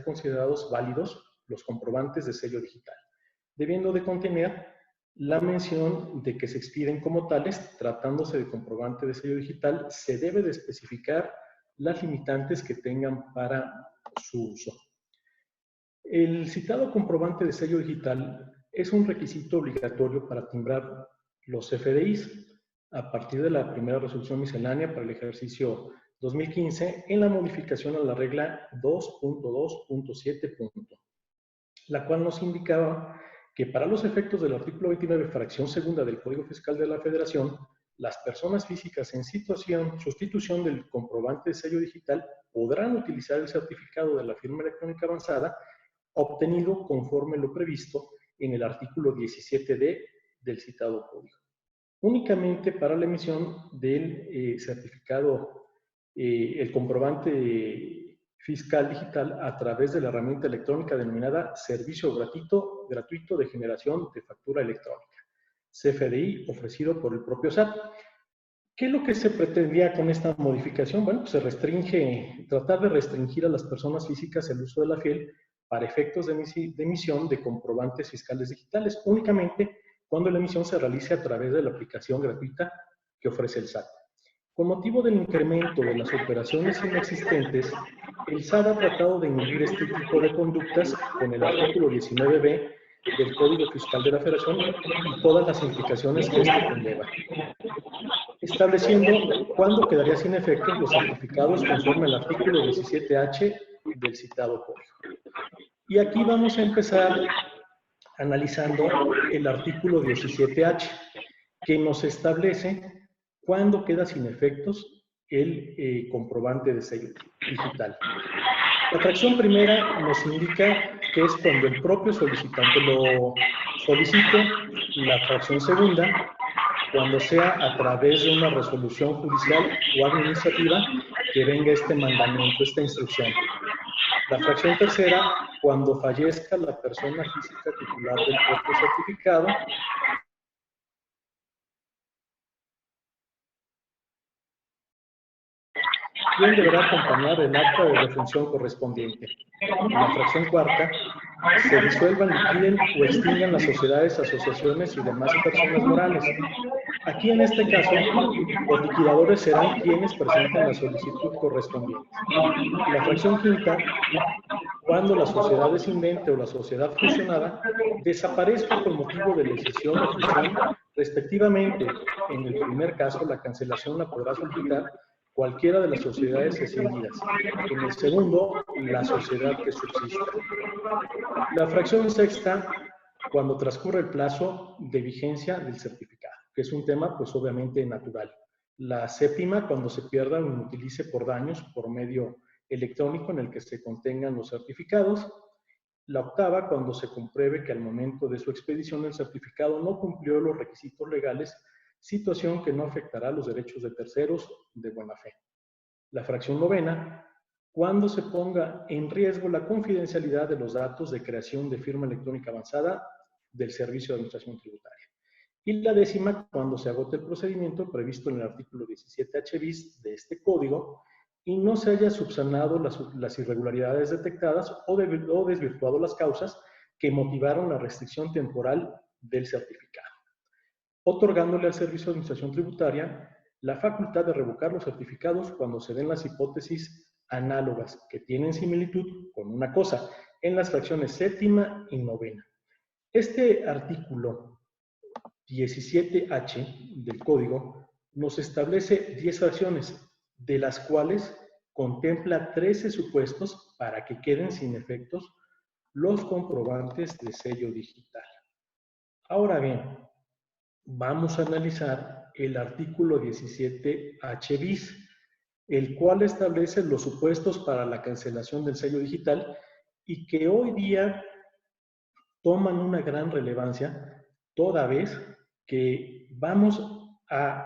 ser considerados válidos los comprobantes de sello digital, debiendo de contener la mención de que se expiden como tales. Tratándose de comprobante de sello digital, se debe de especificar las limitantes que tengan para su uso. El citado comprobante de sello digital es un requisito obligatorio para timbrar los CFDIs a partir de la primera resolución miscelánea para el ejercicio 2015 en la modificación a la regla 2.2.7, la cual nos indicaba que para los efectos del artículo 29, fracción segunda del Código Fiscal de la Federación, las personas físicas en sustitución del comprobante de sello digital podrán utilizar el certificado de la firma electrónica avanzada obtenido conforme lo previsto en el artículo 17D del citado código. Únicamente para la emisión del certificado, el comprobante fiscal digital a través de la herramienta electrónica denominada Servicio Gratuito de Generación de Factura Electrónica, CFDI, ofrecido por el propio SAT. ¿Qué es lo que se pretendía con esta modificación? Bueno, se tratar de restringir a las personas físicas el uso de la FIEL para efectos de emisión de comprobantes fiscales digitales, únicamente cuando la emisión se realice a través de la aplicación gratuita que ofrece el SAT. Con motivo del incremento de las operaciones inexistentes, el SAT ha tratado de inhibir este tipo de conductas con el artículo 19b del Código Fiscal de la Federación y todas las implicaciones que esto conlleva, estableciendo cuándo quedaría sin efectos los certificados conforme al artículo 17H del citado código. Y aquí vamos a empezar analizando el artículo 17H, que nos establece cuándo queda sin efectos el comprobante de sello digital. La fracción primera nos indica que es cuando el propio solicitante lo solicite. La fracción segunda, cuando sea a través de una resolución judicial o administrativa que venga este mandamiento, esta instrucción. La fracción tercera, cuando fallezca la persona física titular del propio certificado. ¿Quién deberá acompañar el acta de defunción correspondiente? En la fracción cuarta, se disuelvan, liquiden o extingan las sociedades, asociaciones y demás personas morales. Aquí, en este caso, los liquidadores serán quienes presenten la solicitud correspondiente. La fracción quinta, cuando la sociedad descendente o la sociedad fusionada desaparezca por motivo de la escisión o fusión, respectivamente. En el primer caso, la cancelación la podrá solicitar cualquiera de las sociedades escindidas. En el segundo, la sociedad que subsista. La fracción sexta, cuando transcurre el plazo de vigencia del certificado, que es un tema, pues obviamente, natural. La séptima, cuando se pierda o inutilice por daños por medio electrónico en el que se contengan los certificados. La octava, cuando se compruebe que al momento de su expedición el certificado no cumplió los requisitos legales, situación que no afectará los derechos de terceros de buena fe. La fracción novena, cuando se ponga en riesgo la confidencialidad de los datos de creación de firma electrónica avanzada del Servicio de Administración Tributaria. Y la décima, cuando se agote el procedimiento previsto en el artículo 17H bis de este código y no se haya subsanado las irregularidades detectadas o desvirtuado las causas que motivaron la restricción temporal del certificado, otorgándole al Servicio de Administración Tributaria la facultad de revocar los certificados cuando se den las hipótesis análogas que tienen similitud con una cosa en las fracciones séptima y novena. Este artículo 17H del Código nos establece 10 fracciones, de las cuales contempla 13 supuestos para que queden sin efectos los comprobantes de sello digital. Ahora bien, vamos a analizar el artículo 17H bis, el cual establece los supuestos para la cancelación del sello digital y que hoy día toman una gran relevancia, toda vez que vamos a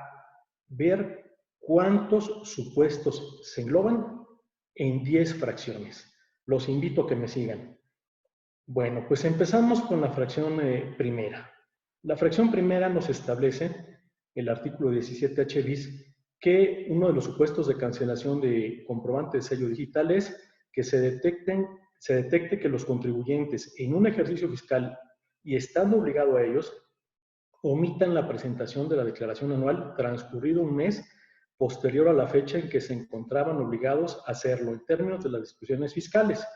ver cuántos supuestos se engloban en 10 fracciones. Los invito a que me sigan. Bueno, pues empezamos con la fracción primera. La fracción primera nos establece, el artículo 17H bis, que uno de los supuestos de cancelación de comprobante de sello digital es que se detecten se detecte que los contribuyentes en un ejercicio fiscal y estando obligados a ellos, omitan la presentación de la declaración anual transcurrido un mes posterior a la fecha en que se encontraban obligados a hacerlo en términos de las disposiciones fiscales,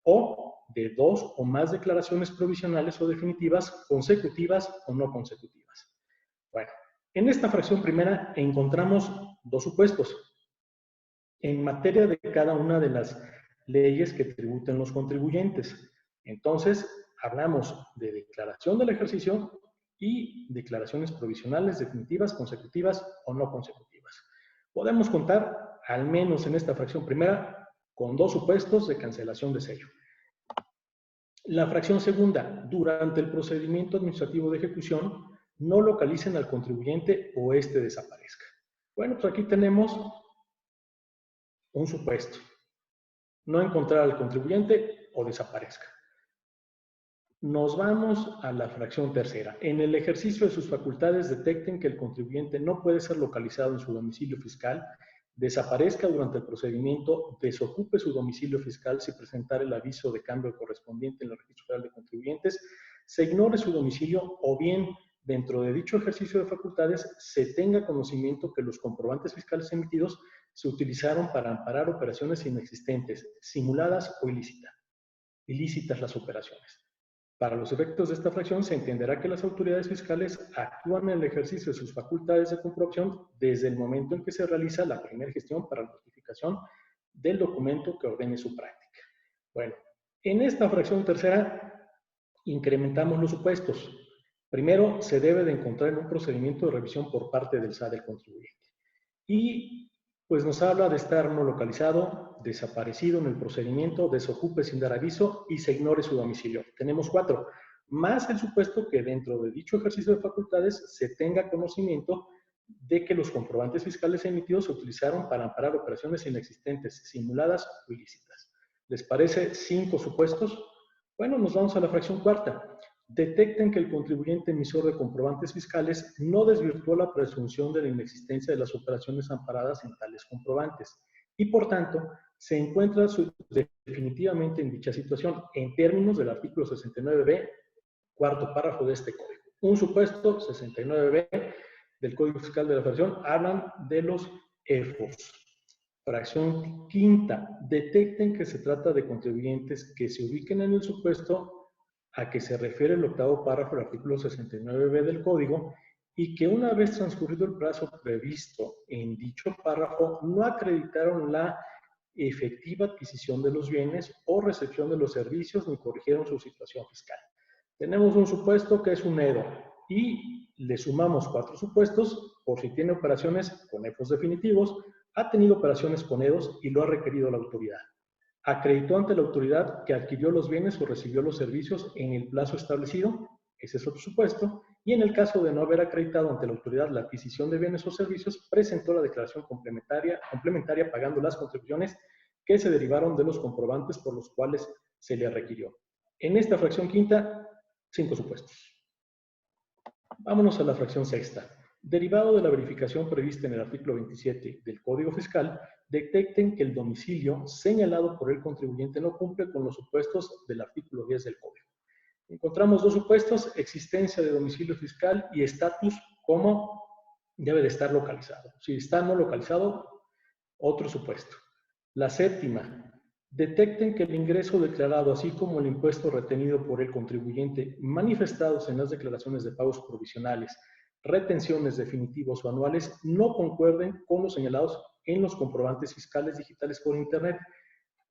o de 2 o más declaraciones provisionales o definitivas, consecutivas o no consecutivas. Bueno, en esta fracción primera encontramos dos supuestos en materia de cada una de las leyes que tributen los contribuyentes. Entonces, hablamos de declaración del ejercicio y declaraciones provisionales, definitivas, consecutivas o no consecutivas. Podemos contar, al menos en esta fracción primera, con dos supuestos de cancelación de sello. La fracción segunda, durante el procedimiento administrativo de ejecución, no localicen al contribuyente o éste desaparezca. Bueno, pues aquí tenemos un supuesto. No encontrar al contribuyente o desaparezca. Nos vamos a la fracción tercera. En el ejercicio de sus facultades detecten que el contribuyente no puede ser localizado en su domicilio fiscal, desaparezca durante el procedimiento, desocupe su domicilio fiscal si presentar el aviso de cambio correspondiente en el Registro Federal de Contribuyentes, se ignore su domicilio o bien dentro de dicho ejercicio de facultades se tenga conocimiento que los comprobantes fiscales emitidos se utilizaron para amparar operaciones inexistentes, simuladas o ilícitas las operaciones. Para los efectos de esta fracción, se entenderá que las autoridades fiscales actúan en el ejercicio de sus facultades de comprobación desde el momento en que se realiza la primera gestión para la notificación del documento que ordene su práctica. Bueno, en esta fracción tercera, incrementamos los supuestos. Primero, se debe de encontrar en un procedimiento de revisión por parte del SAT del contribuyente. Y pues nos habla de estar no localizado, desaparecido en el procedimiento, desocupe sin dar aviso y se ignore su domicilio. Tenemos 4, más el supuesto que dentro de dicho ejercicio de facultades se tenga conocimiento de que los comprobantes fiscales emitidos se utilizaron para amparar operaciones inexistentes, simuladas o ilícitas. ¿Les parece 5 supuestos? Bueno, nos vamos a la fracción cuarta. Detecten que el contribuyente emisor de comprobantes fiscales no desvirtuó la presunción de la inexistencia de las operaciones amparadas en tales comprobantes y, por tanto, se encuentra definitivamente en dicha situación en términos del artículo 69b, cuarto párrafo de este código. Un supuesto 69b del Código Fiscal de la Federación hablan de los EFOS. Fracción quinta, detecten que se trata de contribuyentes que se ubiquen en el supuesto a que se refiere el octavo párrafo del artículo 69b del Código y que una vez transcurrido el plazo previsto en dicho párrafo no acreditaron la efectiva adquisición de los bienes o recepción de los servicios ni corrigieron su situación fiscal. Tenemos un supuesto que es un EDO y le sumamos 4 supuestos por si tiene operaciones con EFOS definitivos, ha tenido operaciones con EDOs y lo ha requerido la autoridad. Acreditó ante la autoridad que adquirió los bienes o recibió los servicios en el plazo establecido, ese es otro supuesto, y en el caso de no haber acreditado ante la autoridad la adquisición de bienes o servicios, presentó la declaración complementaria pagando las contribuciones que se derivaron de los comprobantes por los cuales se le requirió. En esta fracción quinta, 5 supuestos. Vámonos a la fracción sexta. Derivado de la verificación prevista en el artículo 27 del Código Fiscal, detecten que el domicilio señalado por el contribuyente no cumple con los supuestos del artículo 10 del Código. Encontramos 2 supuestos, existencia de domicilio fiscal y estatus como debe de estar localizado. Si está no localizado, otro supuesto. La séptima, detecten que el ingreso declarado, así como el impuesto retenido por el contribuyente, manifestados en las declaraciones de pagos provisionales, retenciones definitivos o anuales, no concuerden con los señalados en los comprobantes fiscales digitales por Internet,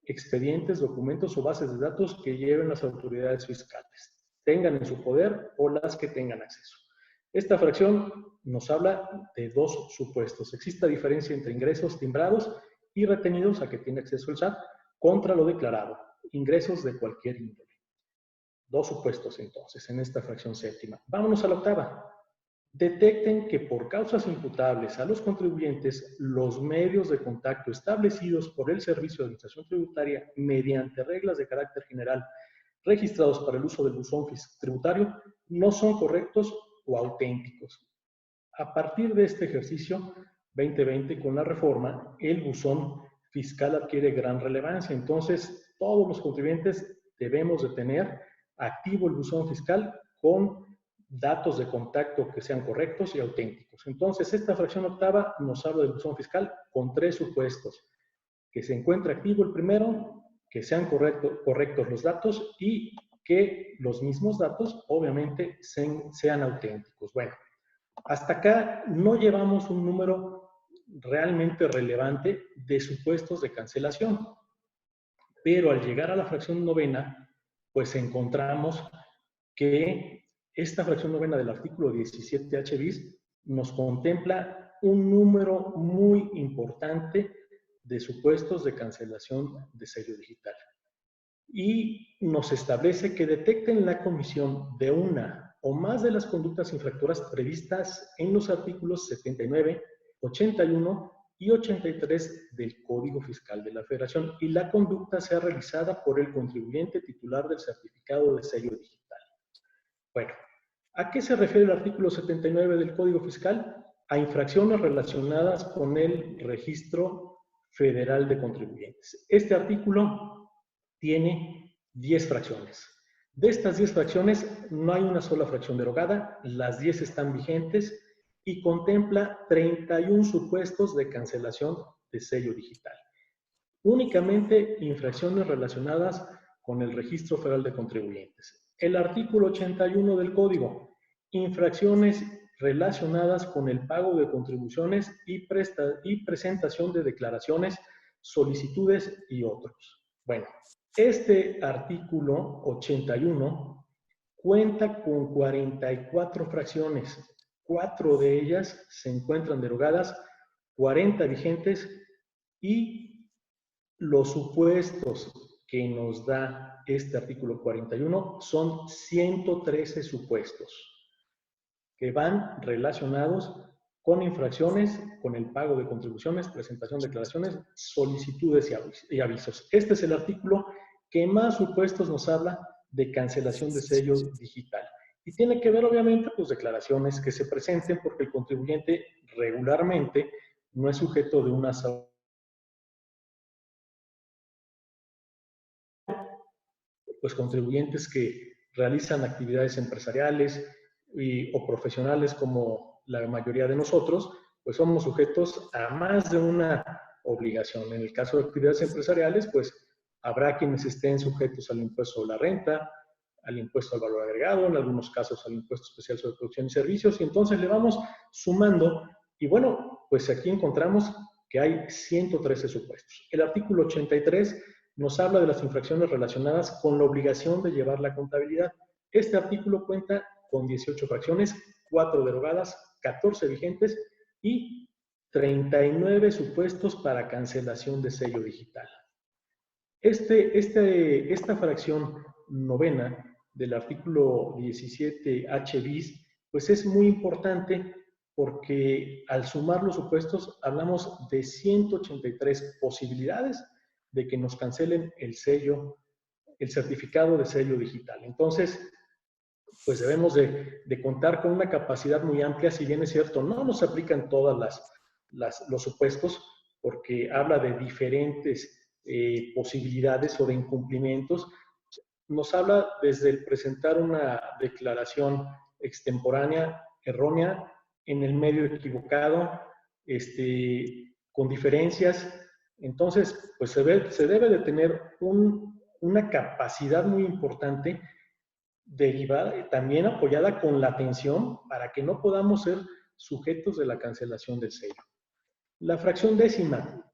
expedientes, documentos o bases de datos que lleven las autoridades fiscales, tengan en su poder o las que tengan acceso. Esta fracción nos habla de 2 supuestos. Existe diferencia entre ingresos timbrados y retenidos a que tiene acceso el SAT contra lo declarado, ingresos de cualquier índole. 2 supuestos entonces en esta fracción séptima. Vámonos a la octava. Detecten que por causas imputables a los contribuyentes, los medios de contacto establecidos por el Servicio de Administración Tributaria mediante reglas de carácter general registrados para el uso del buzón tributario no son correctos o auténticos. A partir de este ejercicio 2020, con la reforma, el buzón fiscal adquiere gran relevancia. Entonces, todos los contribuyentes debemos de tener activo el buzón fiscal con datos de contacto que sean correctos y auténticos. Entonces, esta fracción octava nos habla del buzón fiscal con 3 supuestos: que se encuentre activo el primero, que sean correctos los datos y que los mismos datos, obviamente, sean auténticos. Bueno, hasta acá no llevamos un número realmente relevante de supuestos de cancelación, pero al llegar a la fracción novena, pues encontramos que esta fracción novena del artículo 17H bis nos contempla un número muy importante de supuestos de cancelación de sello digital. Y nos establece que detecten la comisión de una o más de las conductas infractoras previstas en los artículos 79, 81 y 83 del Código Fiscal de la Federación, y la conducta sea realizada por el contribuyente titular del certificado de sello digital. Bueno, ¿a qué se refiere el artículo 79 del Código Fiscal? A infracciones relacionadas con el Registro Federal de Contribuyentes. Este artículo tiene 10 fracciones. De estas 10 fracciones no hay una sola fracción derogada, las 10 están vigentes y contempla 31 supuestos de cancelación de sello digital. Únicamente infracciones relacionadas con el Registro Federal de Contribuyentes. El artículo 81 del Código, infracciones relacionadas con el pago de contribuciones y presentación de declaraciones, solicitudes y otros. Bueno, este artículo 81 cuenta con 44 fracciones, 4 de ellas se encuentran derogadas, 40 vigentes, y los supuestos que nos da este artículo 41 son 113 supuestos que van relacionados con infracciones, con el pago de contribuciones, presentación de declaraciones, solicitudes y avisos. Este es el artículo que más supuestos nos habla de cancelación de sello digital. Y tiene que ver, obviamente, pues declaraciones que se presenten, porque el contribuyente regularmente no es sujeto de una pues contribuyentes que realizan actividades empresariales o profesionales, como la mayoría de nosotros, pues somos sujetos a más de una obligación. En el caso de actividades empresariales, pues habrá quienes estén sujetos al impuesto sobre la renta, al impuesto al valor agregado, en algunos casos al impuesto especial sobre producción y servicios, y entonces le vamos sumando, y bueno, pues aquí encontramos que hay 113 supuestos. El artículo 83 nos habla de las infracciones relacionadas con la obligación de llevar la contabilidad. Este artículo cuenta con 18 fracciones, 4 derogadas, 14 vigentes y 39 supuestos para cancelación de sello digital. Esta fracción novena del artículo 17H bis, pues es muy importante porque al sumar los supuestos hablamos de 183 posibilidades de que nos cancelen el certificado de sello digital. Entonces, pues debemos de contar con una capacidad muy amplia. Si bien es cierto, no nos aplican todos los supuestos, porque habla de diferentes posibilidades o de incumplimientos. Nos habla desde el presentar una declaración extemporánea, errónea, en el medio equivocado, con diferencias. Entonces, pues se debe de tener una capacidad muy importante, derivada, también apoyada con la atención, para que no podamos ser sujetos de la cancelación del sello. La fracción décima: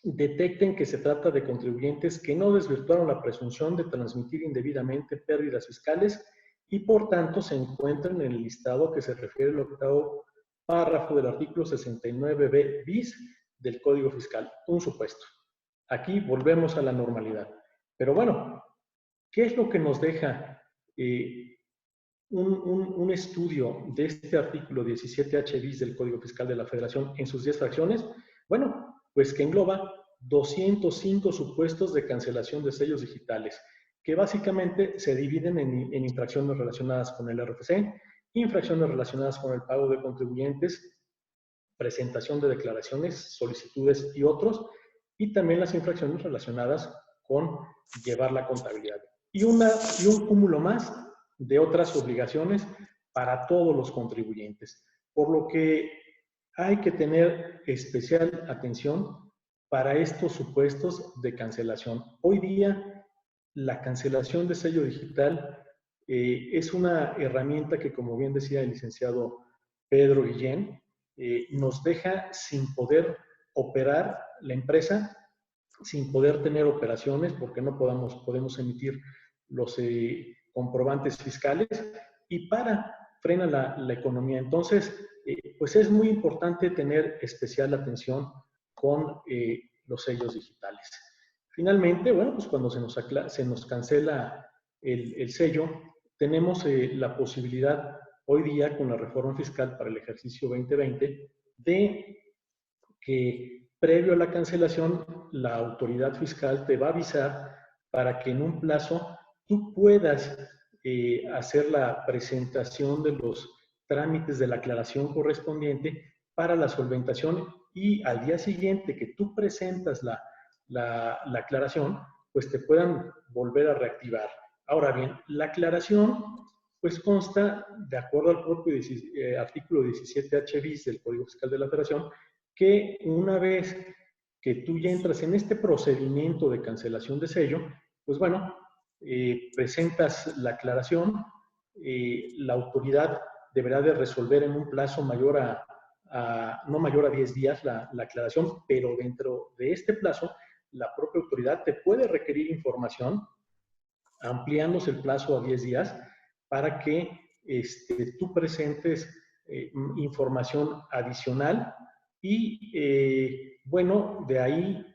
detecten que se trata de contribuyentes que no desvirtuaron la presunción de transmitir indebidamente pérdidas fiscales y por tanto se encuentran en el listado que se refiere al octavo párrafo del artículo 69b bis del Código Fiscal. Un supuesto. Aquí volvemos a la normalidad. Pero bueno, ¿qué es lo que nos deja un estudio de este artículo 17H bis del Código Fiscal de la Federación en sus 10 fracciones? Bueno, pues que engloba 205 supuestos de cancelación de sellos digitales, que básicamente se dividen en infracciones relacionadas con el RFC, infracciones relacionadas con el pago de contribuyentes, presentación de declaraciones, solicitudes y otros, y también las infracciones relacionadas con llevar la contabilidad. Y un cúmulo más de otras obligaciones para todos los contribuyentes. Por lo que hay que tener especial atención para estos supuestos de cancelación. Hoy día, la cancelación de sello digital es una herramienta que, como bien decía el licenciado Pedro Guillén, nos deja sin poder operar la empresa, sin poder tener operaciones, porque no podemos emitir los comprobantes fiscales, y frena la economía. Entonces, pues es muy importante tener especial atención con los sellos digitales. Finalmente, bueno, pues cuando se nos cancela el sello, tenemos la posibilidad hoy día con la reforma fiscal para el ejercicio 2020 de que previo a la cancelación la autoridad fiscal te va a avisar para que en un plazo tú puedas hacer la presentación de los trámites de la aclaración correspondiente para la solventación, y al día siguiente que tú presentas la aclaración, pues te puedan volver a reactivar. Ahora bien, la aclaración pues consta, de acuerdo al propio artículo 17H bis del Código Fiscal de la Federación, que una vez que tú ya entras en este procedimiento de cancelación de sello, pues bueno, presentas la aclaración, la autoridad deberá de resolver en un plazo no mayor a 10 días la aclaración, pero dentro de este plazo, la propia autoridad te puede requerir información, ampliándose el plazo a 10 días, para que tú presentes información adicional y, bueno, de ahí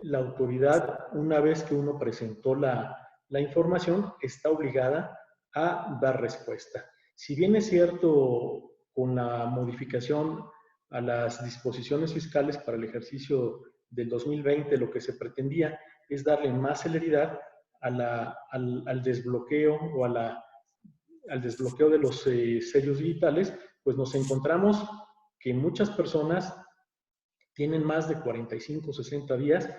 la autoridad, una vez que uno presentó la información, está obligada a dar respuesta. Si bien es cierto, con la modificación a las disposiciones fiscales para el ejercicio del 2020, lo que se pretendía es darle más celeridad al desbloqueo o al desbloqueo de los sellos digitales, pues nos encontramos que muchas personas tienen más de 45 o 60 días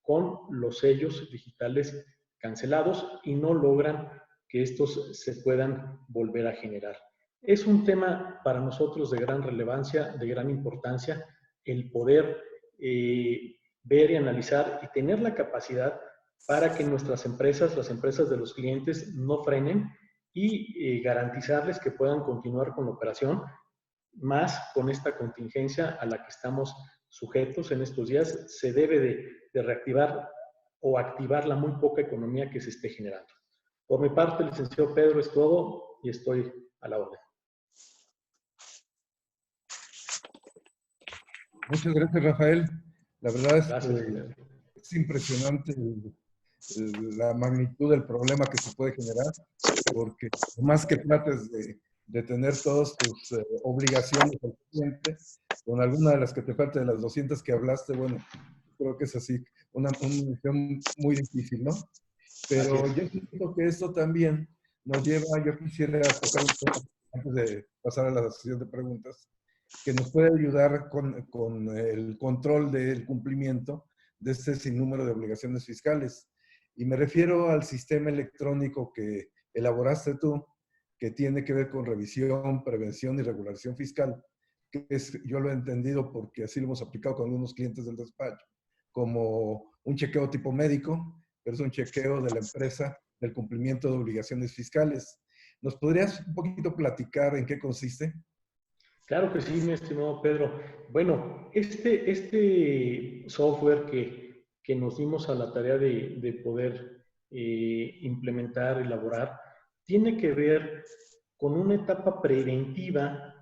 con los sellos digitales cancelados y no logran que estos se puedan volver a generar. Es un tema para nosotros de gran relevancia, de gran importancia, el poder ver y analizar y tener la capacidad para que nuestras empresas, las empresas de los clientes, no frenen y garantizarles que puedan continuar con la operación, más con esta contingencia a la que estamos sujetos en estos días. Se debe de reactivar o activar la muy poca economía que se esté generando. Por mi parte, licenciado Pedro, es todo y estoy a la orden. Muchas gracias, Rafael. La verdad es Gracias, que es impresionante la magnitud del problema que se puede generar, porque más que trates de tener todas tus obligaciones al cliente, con alguna de las que te falta de las 200 que hablaste, bueno, creo que es así, una misión muy difícil, ¿no? Pero yo siento que esto también nos lleva, yo quisiera tocar un tema antes de pasar a la sesión de preguntas, que nos puede ayudar con el control del cumplimiento de este sinnúmero de obligaciones fiscales. Y me refiero al sistema electrónico que elaboraste tú, que tiene que ver con revisión, prevención y regulación fiscal, que yo lo he entendido porque así lo hemos aplicado con algunos clientes del despacho, como un chequeo tipo médico, pero es un chequeo de la empresa del cumplimiento de obligaciones fiscales. ¿Nos podrías un poquito platicar en qué consiste? Claro que sí, mi estimado Pedro. Bueno, este software que nos dimos a la tarea de poder implementar, elaborar, tiene que ver con una etapa preventiva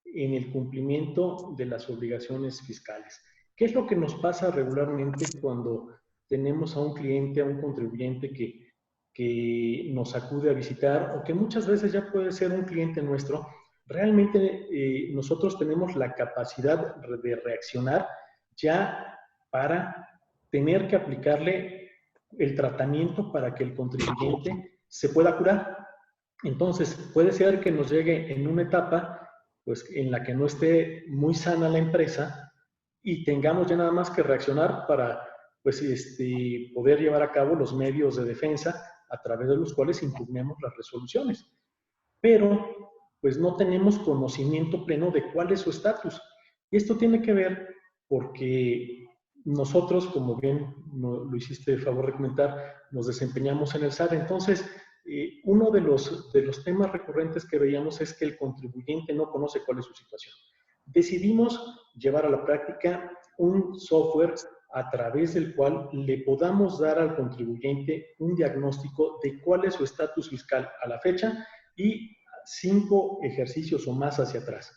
en el cumplimiento de las obligaciones fiscales. ¿Qué es lo que nos pasa regularmente cuando tenemos a un cliente, a un contribuyente que nos acude a visitar, o que muchas veces ya puede ser un cliente nuestro? Realmente nosotros tenemos la capacidad de reaccionar ya para tener que aplicarle el tratamiento para que el contribuyente se pueda curar. Entonces, puede ser que nos llegue en una etapa pues, en la que no esté muy sana la empresa y tengamos ya nada más que reaccionar para pues, poder llevar a cabo los medios de defensa a través de los cuales impugnemos las resoluciones. Pero, pues, no tenemos conocimiento pleno de cuál es su estatus. Y esto tiene que ver porque nosotros, como bien lo hiciste de favor de comentar, nos desempeñamos en el SAT. Entonces, uno de los temas recurrentes que veíamos es que el contribuyente no conoce cuál es su situación. Decidimos llevar a la práctica un software a través del cual le podamos dar al contribuyente un diagnóstico de cuál es su estatus fiscal a la fecha y 5 ejercicios o más hacia atrás.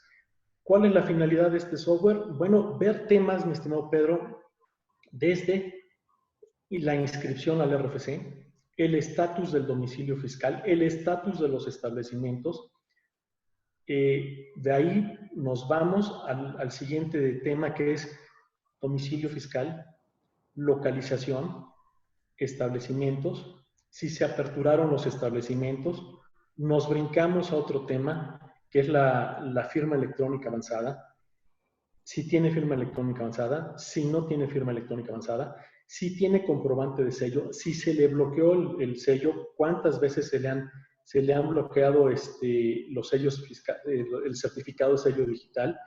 ¿Cuál es la finalidad de este software? Bueno, ver temas, mi estimado Pedro, desde la inscripción al RFC, el estatus del domicilio fiscal, el estatus de los establecimientos. De ahí nos vamos al siguiente tema, que es domicilio fiscal, localización, establecimientos, si se aperturaron los establecimientos. Nos brincamos a otro tema, que es la firma electrónica avanzada. Si tiene firma electrónica avanzada, si no tiene firma electrónica avanzada, si tiene comprobante de sello, si se le bloqueó el sello, cuántas veces se le han bloqueado los sellos fiscales, el certificado de sello digital,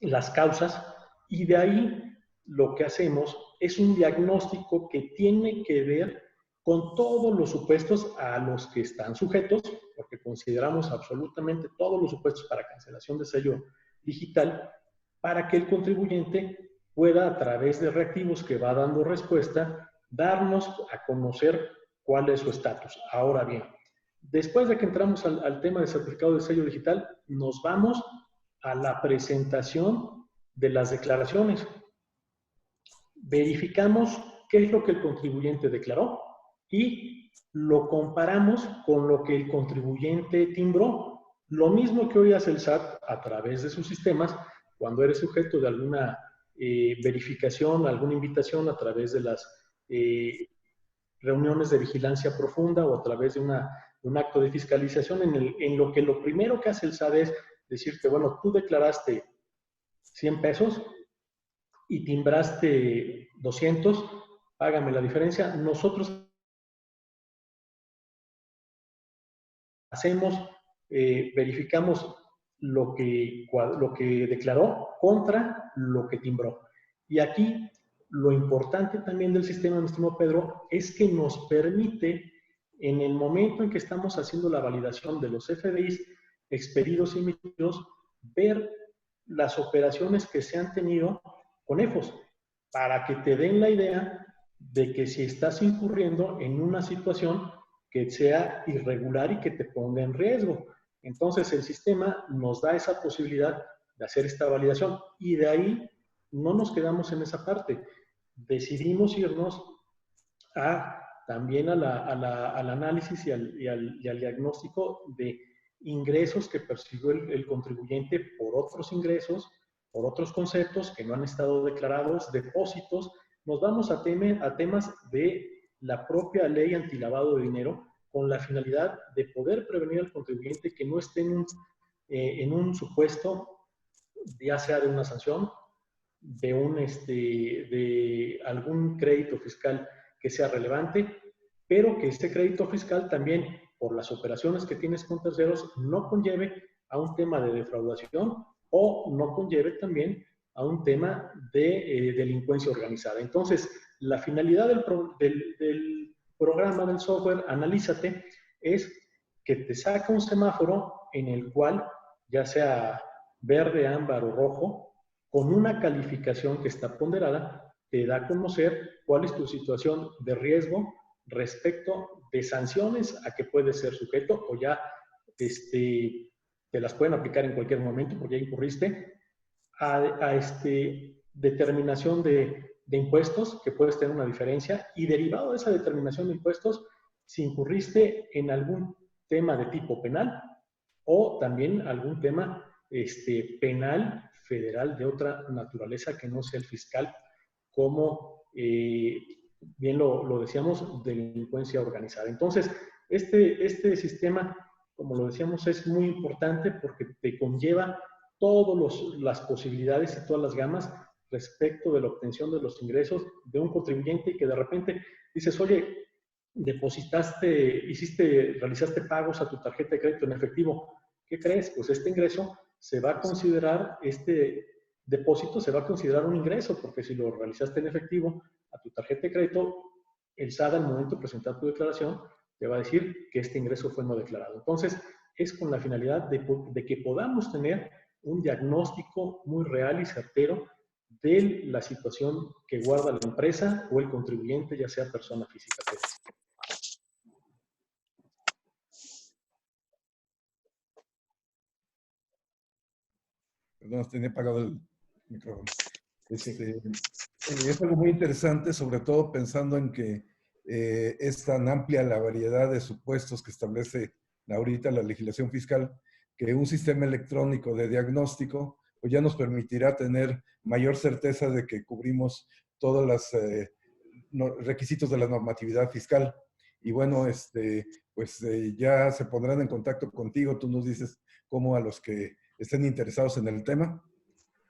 las causas, y de ahí lo que hacemos es un diagnóstico que tiene que ver con todos los supuestos a los que están sujetos, porque consideramos absolutamente todos los supuestos para cancelación de sello digital, para que el contribuyente pueda, a través de reactivos que va dando respuesta, darnos a conocer cuál es su estatus. Ahora bien, después de que entramos al tema de certificado de sello digital, nos vamos a la presentación de las declaraciones. Verificamos qué es lo que el contribuyente declaró y lo comparamos con lo que el contribuyente timbró. Lo mismo que hoy hace el SAT a través de sus sistemas cuando eres sujeto de alguna verificación, alguna invitación a través de las reuniones de vigilancia profunda o a través de un acto de fiscalización en lo que lo primero que hace el SAT es decirte, bueno, tú declaraste 100 pesos y timbraste 200, págame la diferencia. Nosotros hacemos, verificamos lo que declaró contra lo que timbró. Y aquí lo importante también del sistema, mi estimado Pedro, es que nos permite, en el momento en que estamos haciendo la validación de los FDIs expedidos y emitidos, ver las operaciones que se han tenido con EFOS, para que te den la idea de que si estás incurriendo en una situación que sea irregular y que te ponga en riesgo. Entonces el sistema nos da esa posibilidad de hacer esta validación y de ahí no nos quedamos en esa parte. Decidimos irnos también al análisis y al diagnóstico de ingresos que percibió el contribuyente por otros ingresos, por otros conceptos que no han estado declarados, depósitos. Nos vamos a temas de la propia ley antilavado de dinero con la finalidad de poder prevenir al contribuyente que no esté en un supuesto, ya sea de una sanción, de algún crédito fiscal que sea relevante, pero que este crédito fiscal también, por las operaciones que tienes con terceros, no conlleve a un tema de defraudación o no conlleve también a un tema de delincuencia organizada. Entonces, la finalidad del programa, del software, Analízate, es que te saca un semáforo en el cual, ya sea verde, ámbar o rojo, con una calificación que está ponderada, te da a conocer cuál es tu situación de riesgo respecto de sanciones a que puedes ser sujeto o ya te las pueden aplicar en cualquier momento porque ya incurriste, a determinación de impuestos, que puedes tener una diferencia, y derivado de esa determinación de impuestos, si incurriste en algún tema de tipo penal o también algún tema penal federal de otra naturaleza que no sea el fiscal, como bien lo decíamos, delincuencia organizada. Entonces, este sistema, como lo decíamos, es muy importante porque te conlleva todas las posibilidades y todas las gamas respecto de la obtención de los ingresos de un contribuyente y que de repente dices, oye, realizaste pagos a tu tarjeta de crédito en efectivo. ¿Qué crees? Pues este ingreso se va a considerar, este depósito se va a considerar un ingreso, porque si lo realizaste en efectivo a tu tarjeta de crédito, el SAT al momento de presentar tu declaración te va a decir que este ingreso fue no declarado. Entonces, es con la finalidad de que podamos tener un diagnóstico muy real y certero de la situación que guarda la empresa o el contribuyente, ya sea persona física. Perdón, tenía apagado el micrófono. Es algo muy interesante, sobre todo pensando en que es tan amplia la variedad de supuestos que establece ahorita la legislación fiscal, que un sistema electrónico de diagnóstico pues ya nos permitirá tener mayor certeza de que cubrimos todos los requisitos de la normatividad fiscal. Y bueno, pues ya se pondrán en contacto contigo, tú nos dices cómo a los que estén interesados en el tema.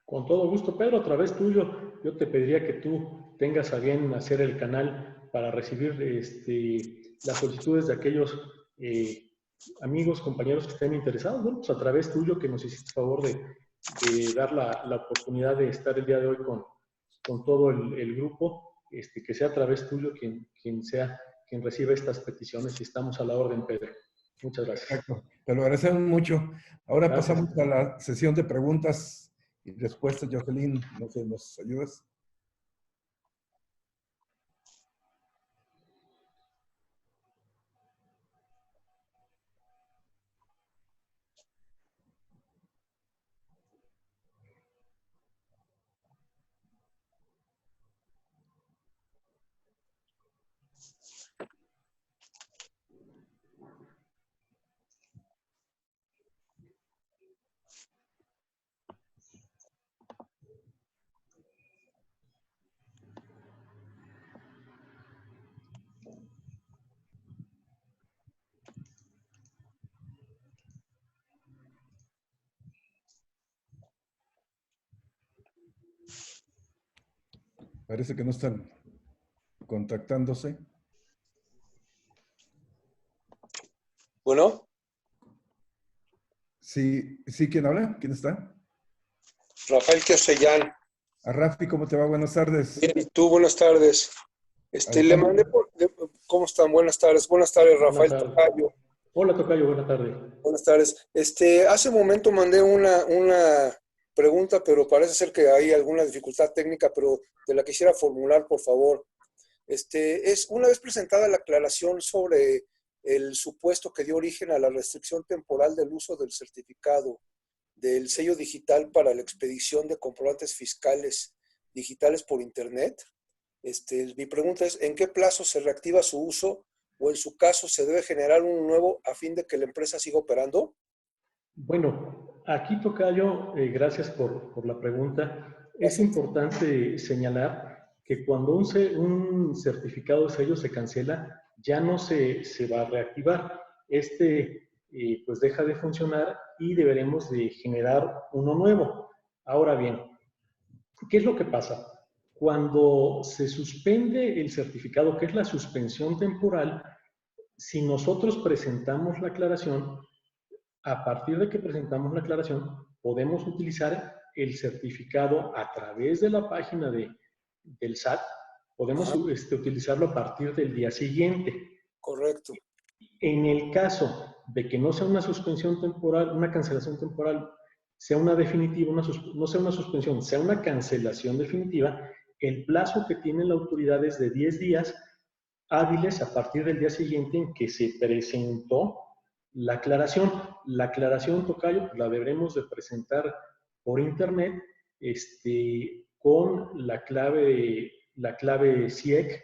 Con todo gusto, Pedro, a través tuyo, yo te pediría que tú tengas a bien hacer el canal para recibir las solicitudes de aquellos amigos, compañeros que estén interesados. Bueno, pues a través tuyo, que nos hiciste favor de dar la oportunidad de estar el día de hoy con todo el grupo, que sea a través tuyo quien reciba estas peticiones, y estamos a la orden, Pedro. Muchas gracias. Exacto. Te lo agradecemos mucho. Ahora Gracias. Pasamos a la sesión de preguntas y respuestas. Jocelyn, no sé, ¿nos ayudas? Parece que no están contactándose. Bueno. Sí, ¿quién habla? ¿Quién está? Rafael Castellán. A Rafi, ¿cómo te va? Buenas tardes. Bien, ¿y tú? Buenas tardes. Le mandé ¿cómo están? Buenas tardes. Buenas tardes, Rafael Tocayo. Hola, Tocayo, buenas tardes. Buenas tardes. Hace un momento mandé una pregunta, pero parece ser que hay alguna dificultad técnica, pero te la quisiera formular, por favor. Es una vez presentada la aclaración sobre el supuesto que dio origen a la restricción temporal del uso del certificado del sello digital para la expedición de comprobantes fiscales digitales por Internet. Mi pregunta es, ¿en qué plazo se reactiva su uso o en su caso se debe generar un nuevo a fin de que la empresa siga operando? Bueno, aquí, Tocayo, gracias por la pregunta. Es importante señalar que cuando un certificado de sello se cancela, ya no se va a reactivar. Pues deja de funcionar y deberemos de generar uno nuevo. Ahora bien, ¿qué es lo que pasa? Cuando se suspende el certificado, que es la suspensión temporal, si nosotros presentamos la aclaración, a partir de que presentamos la aclaración, podemos utilizar el certificado a través de la página del SAT, podemos utilizarlo a partir del día siguiente. Correcto. En el caso de que no sea una suspensión temporal, una cancelación temporal, sea una definitiva, no sea una suspensión, sea una cancelación definitiva, el plazo que tiene la autoridad es de 10 días hábiles a partir del día siguiente en que se presentó la aclaración. La aclaración, Tocayo, la deberemos de presentar por internet con la clave CIEC,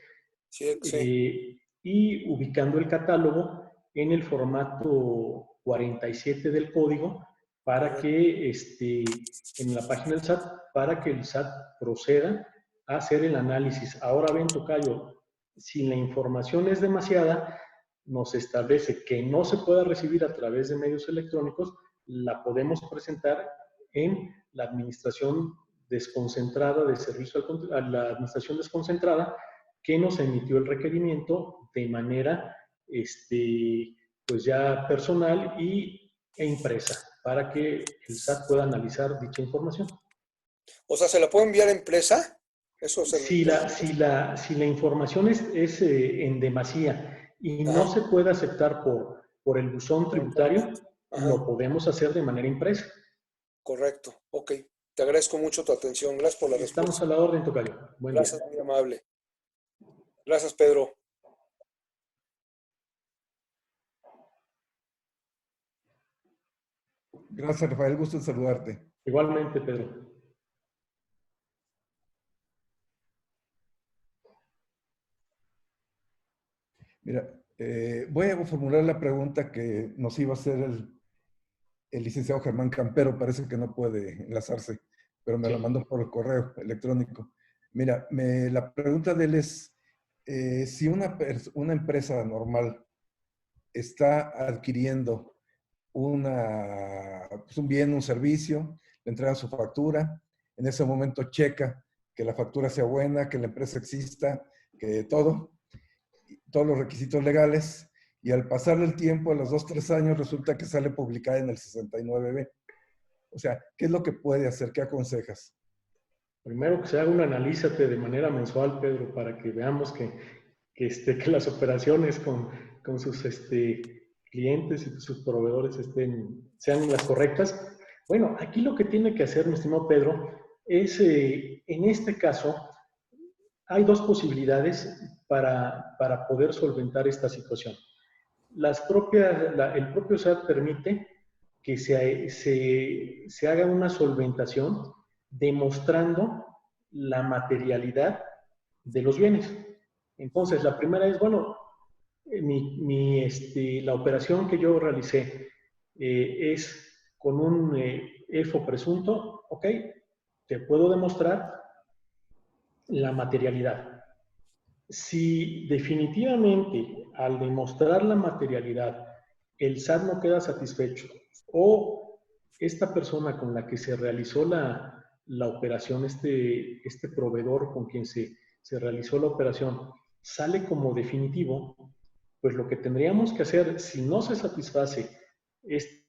sí. Y ubicando el catálogo en el formato 47 del código para que en la página del SAT, para que el SAT proceda a hacer el análisis. Ahora ven, Tocayo, si la información es demasiada, nos establece que no se pueda recibir a través de medios electrónicos, la podemos presentar en la administración desconcentrada de servicio a la administración desconcentrada que nos emitió el requerimiento de manera pues ya personal e impresa para que el SAT pueda analizar dicha información. O sea, ¿se la puede enviar a empresa? Eso se... Si la información es en demasía y no Ajá. se puede aceptar por el buzón tributario, Ajá. lo podemos hacer de manera impresa. Correcto. Ok. Te agradezco mucho tu atención. Gracias por la Estamos respuesta. a la orden, tocayo. Buen día. Gracias, muy amable. Gracias, Pedro. Gracias, Rafael. Gusto en saludarte. Igualmente, Pedro. Mira, voy a formular la pregunta que nos iba a hacer el licenciado Germán Campero. Parece que no puede enlazarse, pero me Sí. la mandó por el correo electrónico. Mira, la pregunta de él es, si una empresa normal está adquiriendo pues un bien, un servicio, le entregan su factura, en ese momento checa que la factura sea buena, que la empresa exista, que todos los requisitos legales, y al pasar el tiempo, a los 2, 3 años, resulta que sale publicada en el 69B. O sea, ¿qué es lo que puede hacer? ¿Qué aconsejas? Primero que se haga un analízate de manera mensual, Pedro, para que veamos que las operaciones con sus clientes y sus proveedores sean las correctas. Bueno, aquí lo que tiene que hacer, mi estimado Pedro, es, en este caso, hay dos posibilidades para poder solventar esta situación. El propio SAT permite que se haga una solventación demostrando la materialidad de los bienes. Entonces, la primera es, bueno, la operación que yo realicé es con un EFO presunto, ok, te puedo demostrar la materialidad. Si definitivamente al demostrar la materialidad el SAT no queda satisfecho o esta persona con la que se realizó la operación, este proveedor con quien se realizó la operación, sale como definitivo, pues lo que tendríamos que hacer, si no se satisface este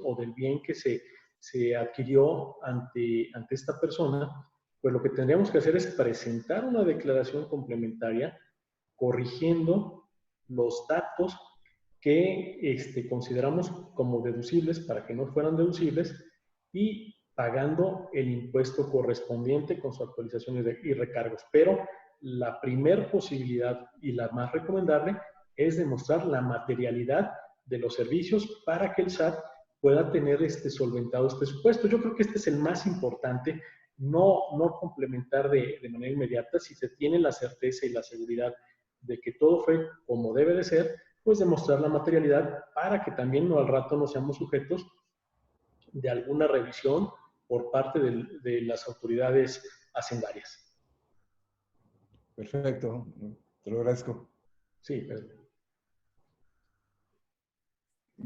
o del bien que se adquirió ante esta persona, pues lo que tendríamos que hacer es presentar una declaración complementaria corrigiendo los datos que consideramos como deducibles para que no fueran deducibles y pagando el impuesto correspondiente con su actualización y recargos. Pero la primer posibilidad y la más recomendable es demostrar la materialidad de los servicios para que el SAT pueda tener solventado este supuesto. Yo creo que este es el más importante, no complementar de manera inmediata. Si se tiene la certeza y la seguridad de que todo fue como debe de ser, pues demostrar la materialidad para que también no al rato no seamos sujetos de alguna revisión por parte de las autoridades hacendarias. Perfecto, te lo agradezco. Sí, Pedro.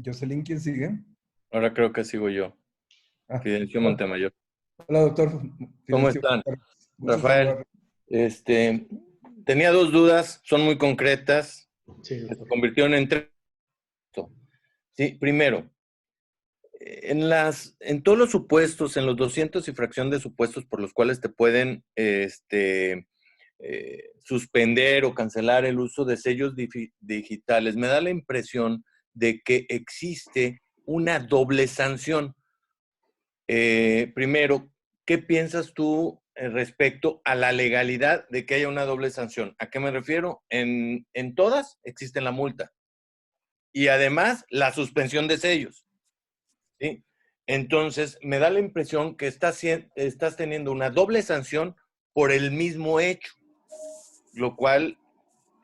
Jocelyn, ¿quién sigue? Ahora creo que sigo yo. Ah, Fidencio hola, Montemayor. hola, doctor. ¿Cómo Fidencio, están? gusto Rafael, saludar. tenía dos dudas, son muy concretas, Sí, que se doctor. convirtieron en tres. Sí, primero, en todos los supuestos, en los 200 y fracción de supuestos por los cuales te pueden suspender o cancelar el uso de sellos digitales, me da la impresión de que existe una doble sanción. Primero, ¿qué piensas tú respecto a la legalidad de que haya una doble sanción? ¿A qué me refiero? En todas existe la multa y además la suspensión de sellos, ¿sí? Entonces, me da la impresión que estás teniendo una doble sanción por el mismo hecho, lo cual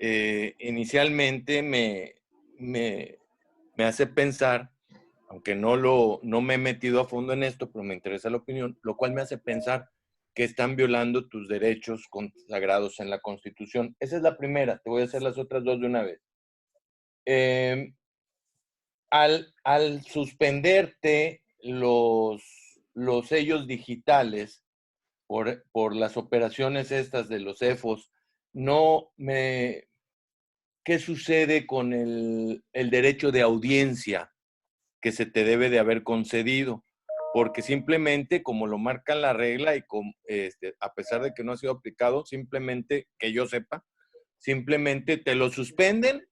inicialmente me hace pensar, aunque no me he metido a fondo en esto, pero me interesa la opinión, lo cual me hace pensar que están violando tus derechos consagrados en la Constitución. Esa es la primera, te voy a hacer las otras dos de una vez. Al suspenderte los sellos digitales por las operaciones estas de los EFOS, ¿qué sucede con el derecho de audiencia que se te debe de haber concedido? Porque simplemente, como lo marca la regla y a pesar de que no ha sido aplicado, simplemente, que yo sepa, simplemente te lo suspenden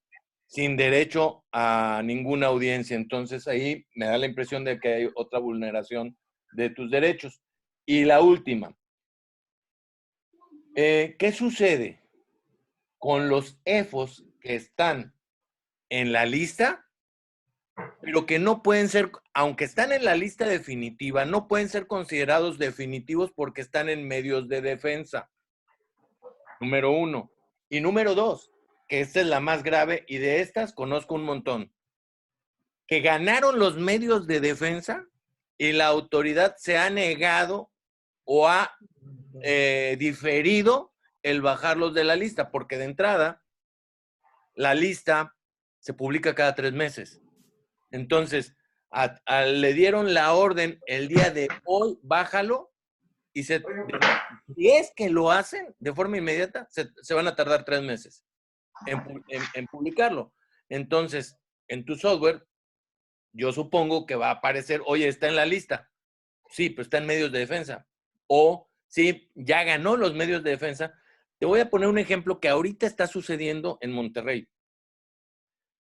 sin derecho a ninguna audiencia. Entonces ahí me da la impresión de que hay otra vulneración de tus derechos. Y la última, ¿qué sucede con los EFOS que están en la lista, pero que no pueden ser, aunque están en la lista definitiva, no pueden ser considerados definitivos porque están en medios de defensa? Número 1. Y número 2, que esta es la más grave, y de estas conozco un montón, que ganaron los medios de defensa y la autoridad se ha negado o ha diferido el bajarlos de la lista, porque de entrada la lista se publica cada 3 meses. Entonces, le dieron la orden el día de hoy, bájalo, y si es que lo hacen de forma inmediata, se van a tardar 3 meses en publicarlo. Entonces, en tu software, yo supongo que va a aparecer, oye, está en la lista. Sí, pero está en medios de defensa. O, sí, ya ganó los medios de defensa. Te voy a poner un ejemplo que ahorita está sucediendo en Monterrey.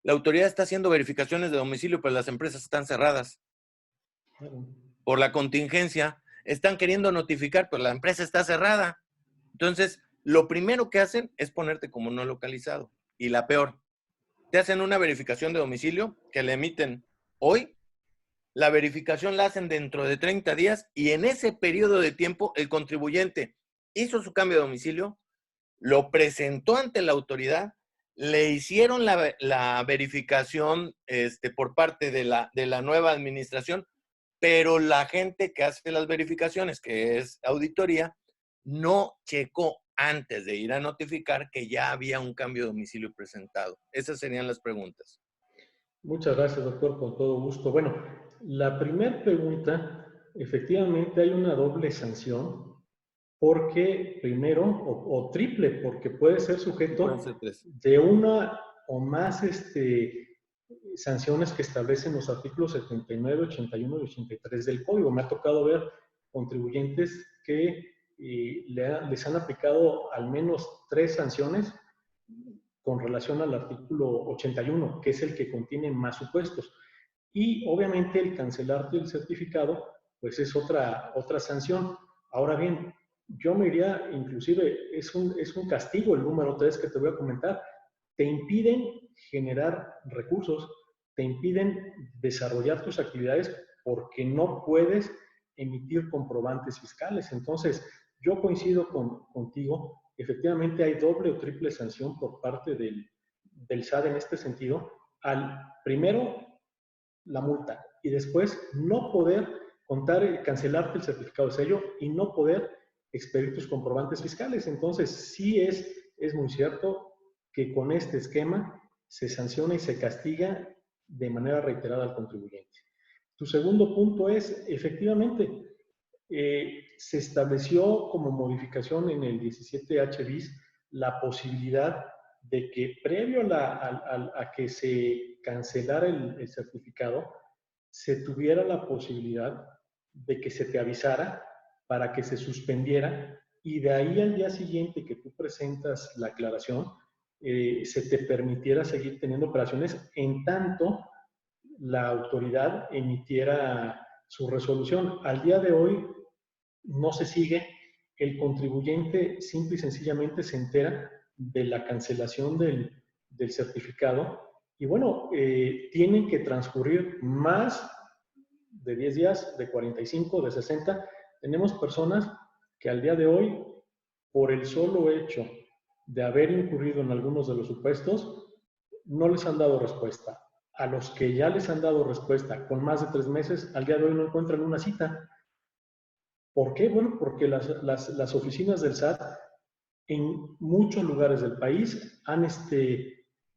La autoridad está haciendo verificaciones de domicilio, pero las empresas están cerradas. Por la contingencia, están queriendo notificar, pero la empresa está cerrada. Entonces, lo primero que hacen es ponerte como no localizado. Y la peor, te hacen una verificación de domicilio que le emiten hoy. La verificación la hacen dentro de 30 días y en ese periodo de tiempo el contribuyente hizo su cambio de domicilio, lo presentó ante la autoridad, le hicieron la verificación por parte de la nueva administración, pero la gente que hace las verificaciones, que es auditoría, no checó antes de ir a notificar que ya había un cambio de domicilio presentado. Esas serían las preguntas. Muchas gracias, doctor, con todo gusto. Bueno, la primera pregunta, efectivamente hay una doble sanción, porque primero, o triple, porque puede ser sujeto de una o más sanciones que establecen los artículos 79, 81 y 83 del Código. Me ha tocado ver contribuyentes que les han aplicado al menos 3 sanciones con relación al artículo 81, que es el que contiene más supuestos. Y obviamente el cancelarte el certificado, pues es otra sanción. Ahora bien, yo me diría, inclusive, es un castigo el número 3 que te voy a comentar. Te impiden generar recursos, te impiden desarrollar tus actividades porque no puedes emitir comprobantes fiscales. Entonces, yo coincido contigo. Efectivamente hay doble o triple sanción por parte del SAT en este sentido. Primero, la multa, y después no poder cancelarte el certificado de sello y no poder expedir tus comprobantes fiscales. Entonces, sí es muy cierto que con este esquema se sanciona y se castiga de manera reiterada al contribuyente. Tu segundo punto es, efectivamente, se estableció como modificación en el 17H bis la posibilidad de que previo a que se cancelara el certificado, se tuviera la posibilidad de que se te avisara para que se suspendiera y de ahí al día siguiente que tú presentas la aclaración, se te permitiera seguir teniendo operaciones en tanto la autoridad emitiera su resolución. Al día de hoy no se sigue, el contribuyente simple y sencillamente se entera de la cancelación del certificado y bueno, tienen que transcurrir más de 10 días, de 45, de 60. Tenemos personas que al día de hoy, por el solo hecho de haber incurrido en algunos de los supuestos, no les han dado respuesta. A los que ya les han dado respuesta con más de 3 meses, al día de hoy no encuentran una cita. ¿Por qué? Bueno, porque las oficinas del SAT en muchos lugares del país han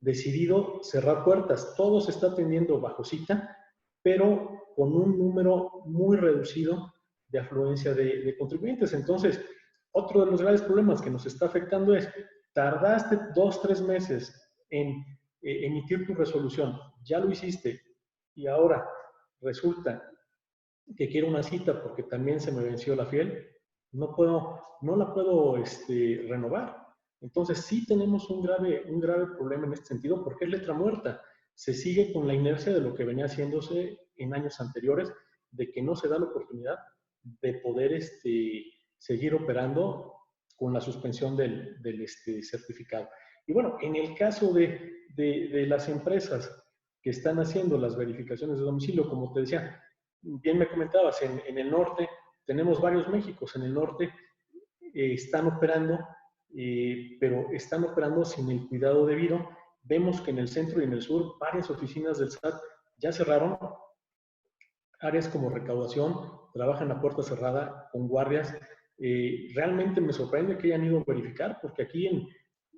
decidido cerrar puertas. Todo se está atendiendo bajo cita pero con un número muy reducido de afluencia de contribuyentes. Entonces, otro de los graves problemas que nos está afectando es, tardaste 2-3 meses en emitir tu resolución, ya lo hiciste, y ahora resulta que quiero una cita porque también se me venció la fiel, no la puedo renovar. Entonces sí tenemos un grave problema en este sentido porque es letra muerta. Se sigue con la inercia de lo que venía haciéndose en años anteriores, de que no se da la oportunidad de poder seguir operando con la suspensión del certificado. Y bueno, en el caso de las empresas que están haciendo las verificaciones de domicilio, como te decía, bien me comentabas, en el norte tenemos varios Méxicos. En el norte están operando, pero están operando sin el cuidado debido. Vemos que en el centro y en el sur varias oficinas del SAT ya cerraron. Áreas como recaudación trabajan a puerta cerrada con guardias. Realmente me sorprende que hayan ido a verificar, porque aquí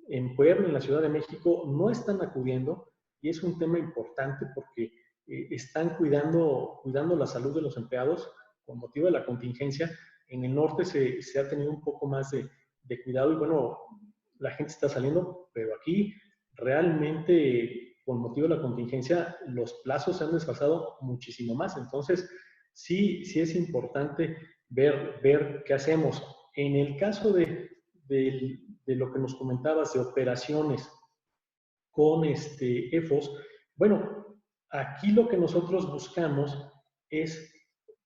en Puebla, en la Ciudad de México, no están acudiendo, y es un tema importante porque están cuidando la salud de los empleados con motivo de la contingencia. En el norte se ha tenido un poco más de cuidado y bueno, la gente está saliendo, pero aquí realmente con motivo de la contingencia los plazos se han desfasado muchísimo más. Entonces, sí es importante ver qué hacemos. En el caso de lo que nos comentabas de operaciones con EFOS, bueno, aquí lo que nosotros buscamos es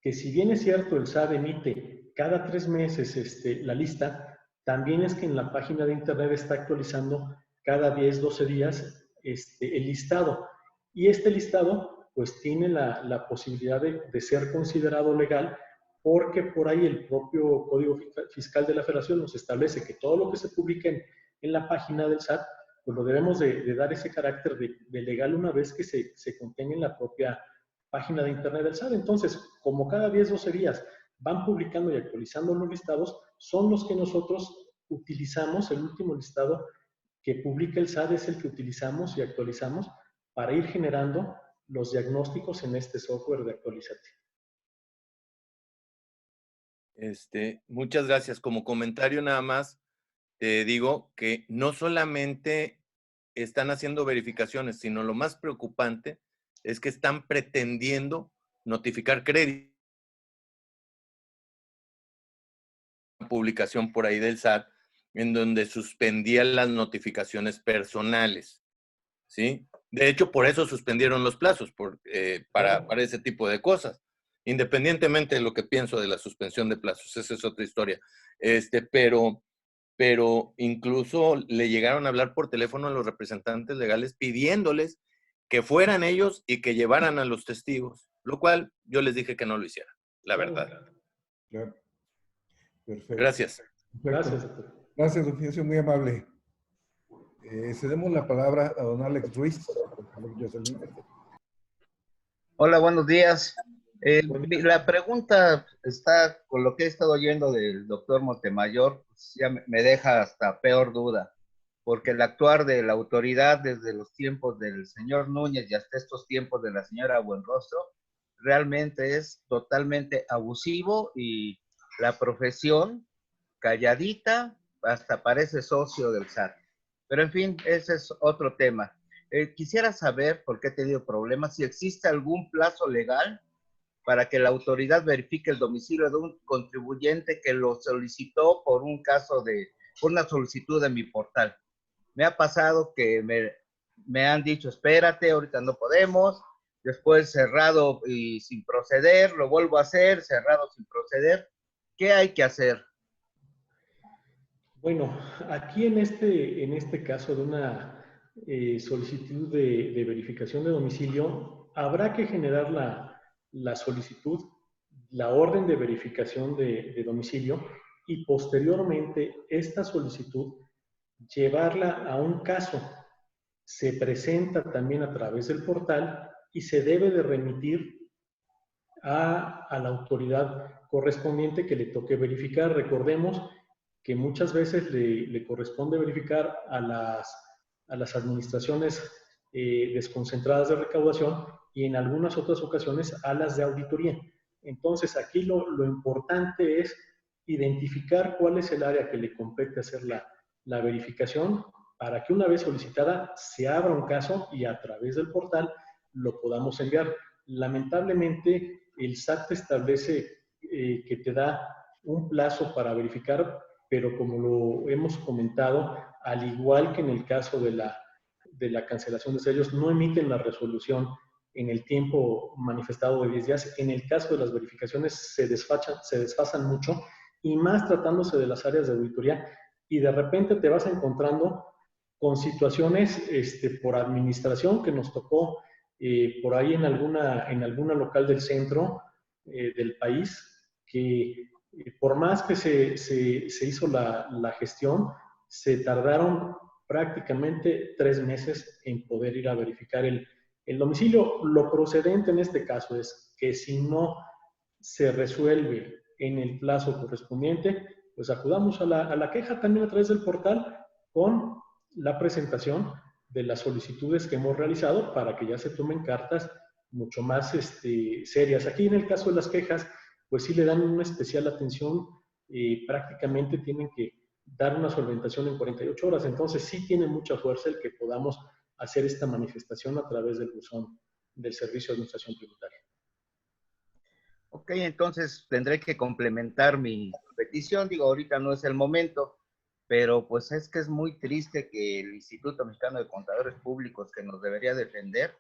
que, si bien es cierto el SAT emite cada 3 meses la lista, también es que en la página de internet está actualizando cada 10-12 días el listado. Y este listado pues tiene la posibilidad de ser considerado legal, porque por ahí el propio Código Fiscal de la Federación nos establece que todo lo que se publique en la página del SAT, pues lo debemos de dar ese carácter de legal una vez que se contenga en la propia página de internet del SAT. Entonces, como cada 10-12 días van publicando y actualizando los listados, son los que nosotros utilizamos. El último listado que publica el SAT es el que utilizamos y actualizamos para ir generando los diagnósticos en este software de Actualizate. Muchas gracias. Como comentario nada más, te digo que no solamente están haciendo verificaciones, sino lo más preocupante es que están pretendiendo notificar crédito. Una publicación por ahí del SAT en donde suspendían las notificaciones personales, ¿sí? De hecho, por eso suspendieron los plazos, para ese tipo de cosas. Independientemente de lo que pienso de la suspensión de plazos, esa es otra historia. Pero incluso le llegaron a hablar por teléfono a los representantes legales pidiéndoles que fueran ellos y que llevaran a los testigos, lo cual yo les dije que no lo hicieran, la verdad. Claro. Perfecto. Gracias. Perfecto. Gracias, doctor. Gracias, don Fidencio, muy amable. Cedemos la palabra a don Alex Ruiz. Hola, buenos días. La pregunta está con lo que he estado oyendo del doctor Montemayor, pues ya me deja hasta peor duda, porque el actuar de la autoridad desde los tiempos del señor Núñez y hasta estos tiempos de la señora Buenrostro realmente es totalmente abusivo, y la profesión calladita hasta parece socio del SAT. Pero en fin, ese es otro tema. Quisiera saber, porque he tenido problemas, si existe algún plazo legal para que la autoridad verifique el domicilio de un contribuyente que lo solicitó por un caso por una solicitud en mi portal. Me ha pasado que me han dicho, espérate, ahorita no podemos, después cerrado y sin proceder, lo vuelvo a hacer, cerrado sin proceder. ¿Qué hay que hacer? Bueno, aquí en este caso de una solicitud de verificación de domicilio, habrá que generar la solicitud, la orden de verificación de domicilio, y posteriormente esta solicitud llevarla a un caso. Se presenta también a través del portal y se debe de remitir a la autoridad correspondiente que le toque verificar. Recordemos que muchas veces le corresponde verificar a las administraciones desconcentradas de recaudación, y en algunas otras ocasiones a las de auditoría. Entonces, aquí lo importante es identificar cuál es el área que le compete hacer la verificación para que una vez solicitada se abra un caso y a través del portal lo podamos enviar. Lamentablemente, el SAT establece que te da un plazo para verificar, pero como lo hemos comentado, al igual que en el caso de la cancelación de sellos, no emiten la resolución en el tiempo manifestado de 10 días. En el caso de las verificaciones se desfasan mucho, y más tratándose de las áreas de auditoría, y de repente te vas encontrando con situaciones por administración que nos tocó por ahí en alguna local del centro del país, que por más que se hizo la gestión, se tardaron prácticamente 3 meses en poder ir a verificar el domicilio. Lo procedente en este caso es que si no se resuelve en el plazo correspondiente, pues acudamos a la queja también a través del portal con la presentación de las solicitudes que hemos realizado para que ya se tomen cartas mucho más serias. Aquí en el caso de las quejas, pues sí le dan una especial atención, prácticamente tienen que dar una solventación en 48 horas, entonces sí tiene mucha fuerza el que podamos hacer esta manifestación a través del buzón del Servicio de Administración Tributaria. Ok, entonces tendré que complementar mi petición. Digo, ahorita no es el momento, pero pues es que es muy triste que el Instituto Mexicano de Contadores Públicos, que nos debería defender,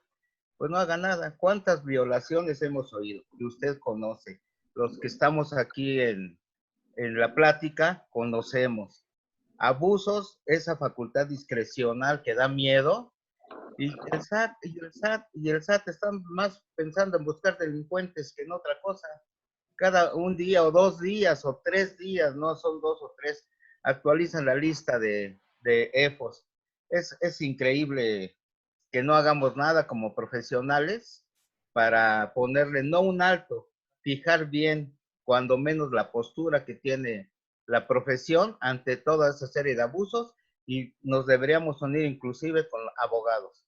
pues no haga nada. ¿Cuántas violaciones hemos oído? Que usted conoce. Los que estamos aquí en la plática, conocemos. Abusos, esa facultad discrecional que da miedo, y el SAT están más pensando en buscar delincuentes que en otra cosa. Cada un día o 2 días o 3 días, no son 2 o 3, actualizan la lista de EFOS. Es increíble que no hagamos nada como profesionales para ponerle no un alto, fijar bien cuando menos la postura que tiene la profesión ante toda esa serie de abusos, y nos deberíamos unir inclusive con abogados.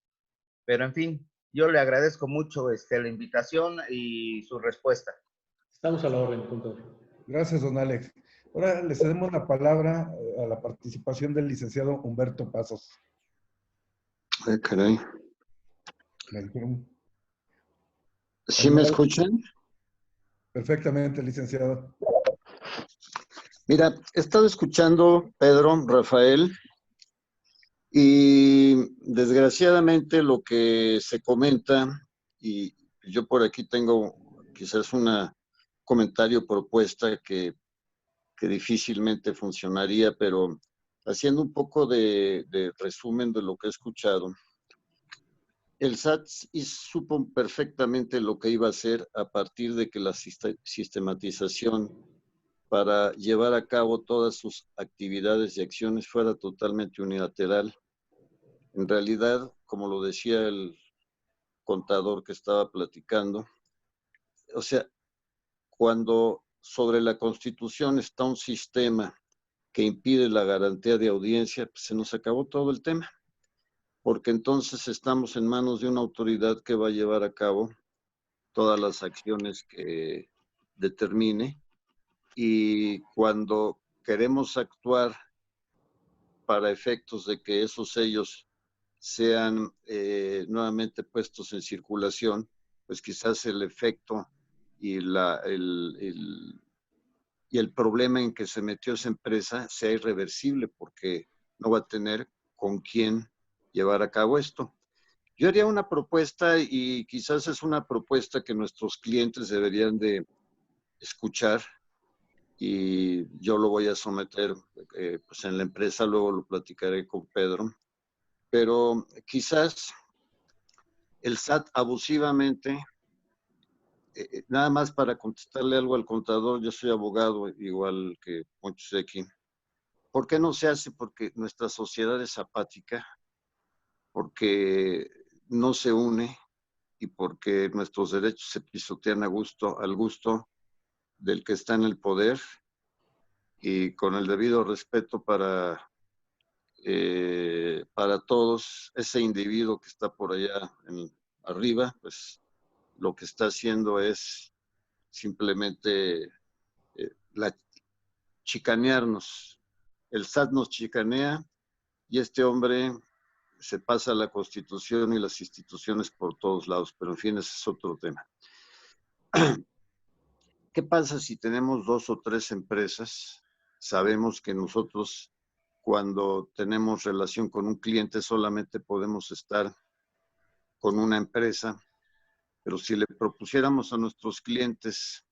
Pero en fin, yo le agradezco mucho la invitación y su respuesta. Estamos a la orden, contador. Gracias, don Alex. Ahora le cedemos la palabra a la participación del licenciado Humberto Pasos. Caray. Me dijeron. ¿Sí me escuchan? Perfectamente, licenciado. Mira, he estado escuchando Pedro, Rafael, y desgraciadamente lo que se comenta, y yo por aquí tengo quizás una comentario propuesta que difícilmente funcionaría, pero haciendo un poco de resumen de lo que he escuchado, el SAT supo perfectamente lo que iba a hacer a partir de que la sistematización para llevar a cabo todas sus actividades y acciones fuera totalmente unilateral. En realidad, como lo decía el contador que estaba platicando, o sea, cuando sobre la Constitución está un sistema que impide la garantía de audiencia, pues se nos acabó todo el tema, porque entonces estamos en manos de una autoridad que va a llevar a cabo todas las acciones que determine, y cuando queremos actuar para efectos de que esos sellos sean nuevamente puestos en circulación, pues quizás el efecto y el problema en que se metió esa empresa sea irreversible, porque no va a tener con quién llevar a cabo esto. Yo haría una propuesta, y quizás es una propuesta que nuestros clientes deberían de escuchar, y yo lo voy a someter pues en la empresa, luego lo platicaré con Pedro, pero quizás el SAT abusivamente, nada más para contestarle algo al contador, yo soy abogado igual que muchos de aquí. ¿Por qué no se hace? Porque nuestra sociedad es apática, porque no se une y porque nuestros derechos se pisotean al gusto del que está en el poder, y con el debido respeto para todos, ese individuo que está por allá arriba, pues lo que está haciendo es simplemente chicanearnos. El SAT nos chicanea y este hombre se pasa la Constitución y las instituciones por todos lados, pero en fin, ese es otro tema. ¿Qué pasa si tenemos 2 o 3 empresas? Sabemos que nosotros, cuando tenemos relación con un cliente, solamente podemos estar con una empresa, pero si le propusiéramos a nuestros clientes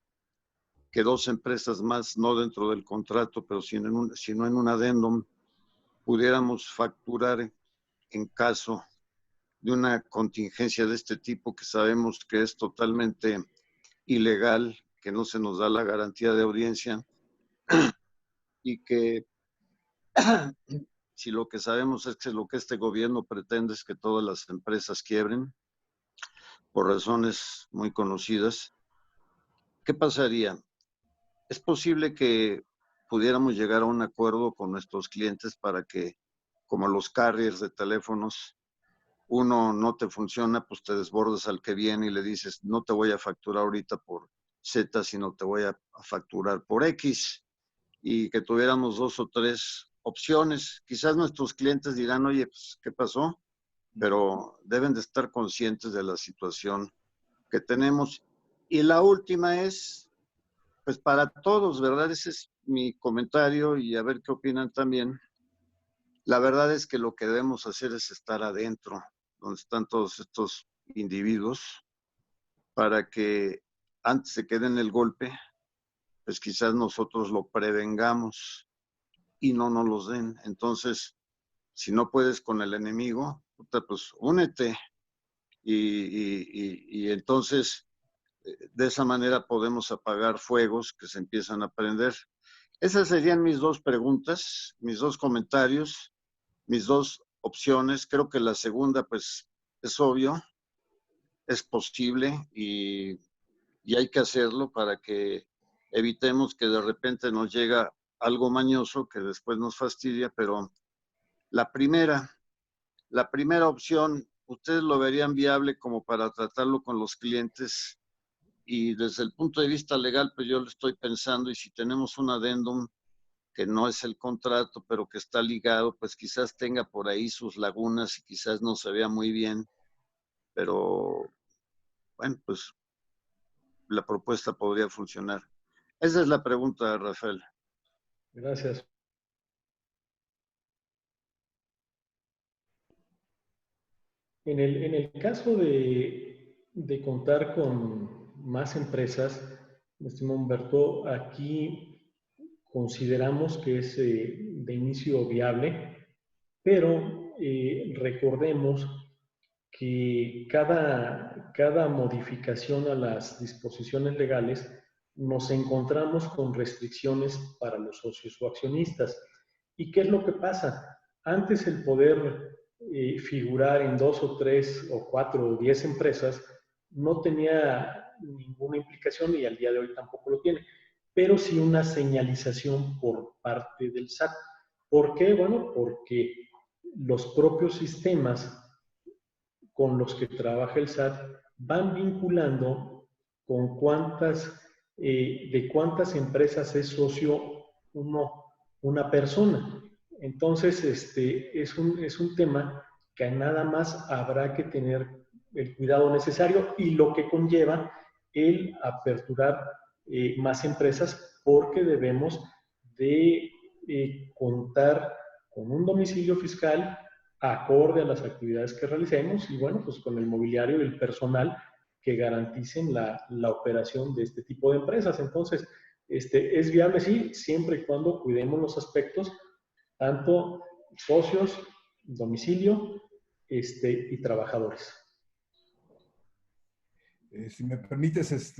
que 2 empresas más, no dentro del contrato, pero sino en un adendum, pudiéramos facturar en caso de una contingencia de este tipo, que sabemos que es totalmente ilegal, que no se nos da la garantía de audiencia y que si lo que sabemos es que lo que este gobierno pretende es que todas las empresas quiebren por razones muy conocidas, ¿qué pasaría? Es posible que pudiéramos llegar a un acuerdo con nuestros clientes para que, como los carriers de teléfonos, uno no te funciona, pues te desbordas al que viene y le dices, no te voy a facturar ahorita por Z, sino te voy a facturar por X, y que tuviéramos 2 o 3 opciones. Quizás nuestros clientes dirán, oye, pues, ¿qué pasó? Pero deben de estar conscientes de la situación que tenemos. Y la última es, pues para todos, ¿verdad? Ese es mi comentario y a ver qué opinan también. La verdad es que lo que debemos hacer es estar adentro, donde están todos estos individuos, para que antes de que den el golpe, pues quizás nosotros lo prevengamos y no nos los den. Entonces, si no puedes con el enemigo, pues únete y entonces de esa manera podemos apagar fuegos que se empiezan a prender. Esas serían mis 2 preguntas, mis 2 comentarios, mis 2 opciones. Creo que la segunda, pues, es obvio, es posible y hay que hacerlo para que evitemos que de repente nos llega algo mañoso que después nos fastidia, pero la primera opción, ¿ustedes lo verían viable como para tratarlo con los clientes? Y desde el punto de vista legal, pues yo lo estoy pensando, y si tenemos un adendum que no es el contrato, pero que está ligado, pues quizás tenga por ahí sus lagunas y quizás no se vea muy bien, pero bueno, pues la propuesta podría funcionar. Esa es la pregunta, Rafael. Gracias. En el caso de contar con más empresas, estimado Humberto, aquí consideramos que es de inicio viable, pero recordemos que cada modificación a las disposiciones legales nos encontramos con restricciones para los socios o accionistas. ¿Y qué es lo que pasa? Antes el poder figurar en 2 o 3 o 4 o 10 empresas no tenía ninguna implicación y al día de hoy tampoco lo tiene, pero sí una señalización por parte del SAT. ¿Por qué? Bueno, porque los propios sistemas con los que trabaja el SAT van vinculando con de cuántas empresas es socio una persona. Entonces, es un tema que nada más habrá que tener el cuidado necesario y lo que conlleva el aperturar más empresas, porque debemos de contar con un domicilio fiscal acorde a las actividades que realicemos y bueno, pues con el mobiliario y el personal que garanticen la operación de este tipo de empresas. Entonces, es viable, sí, siempre y cuando cuidemos los aspectos, tanto socios, domicilio y trabajadores. Si me permites,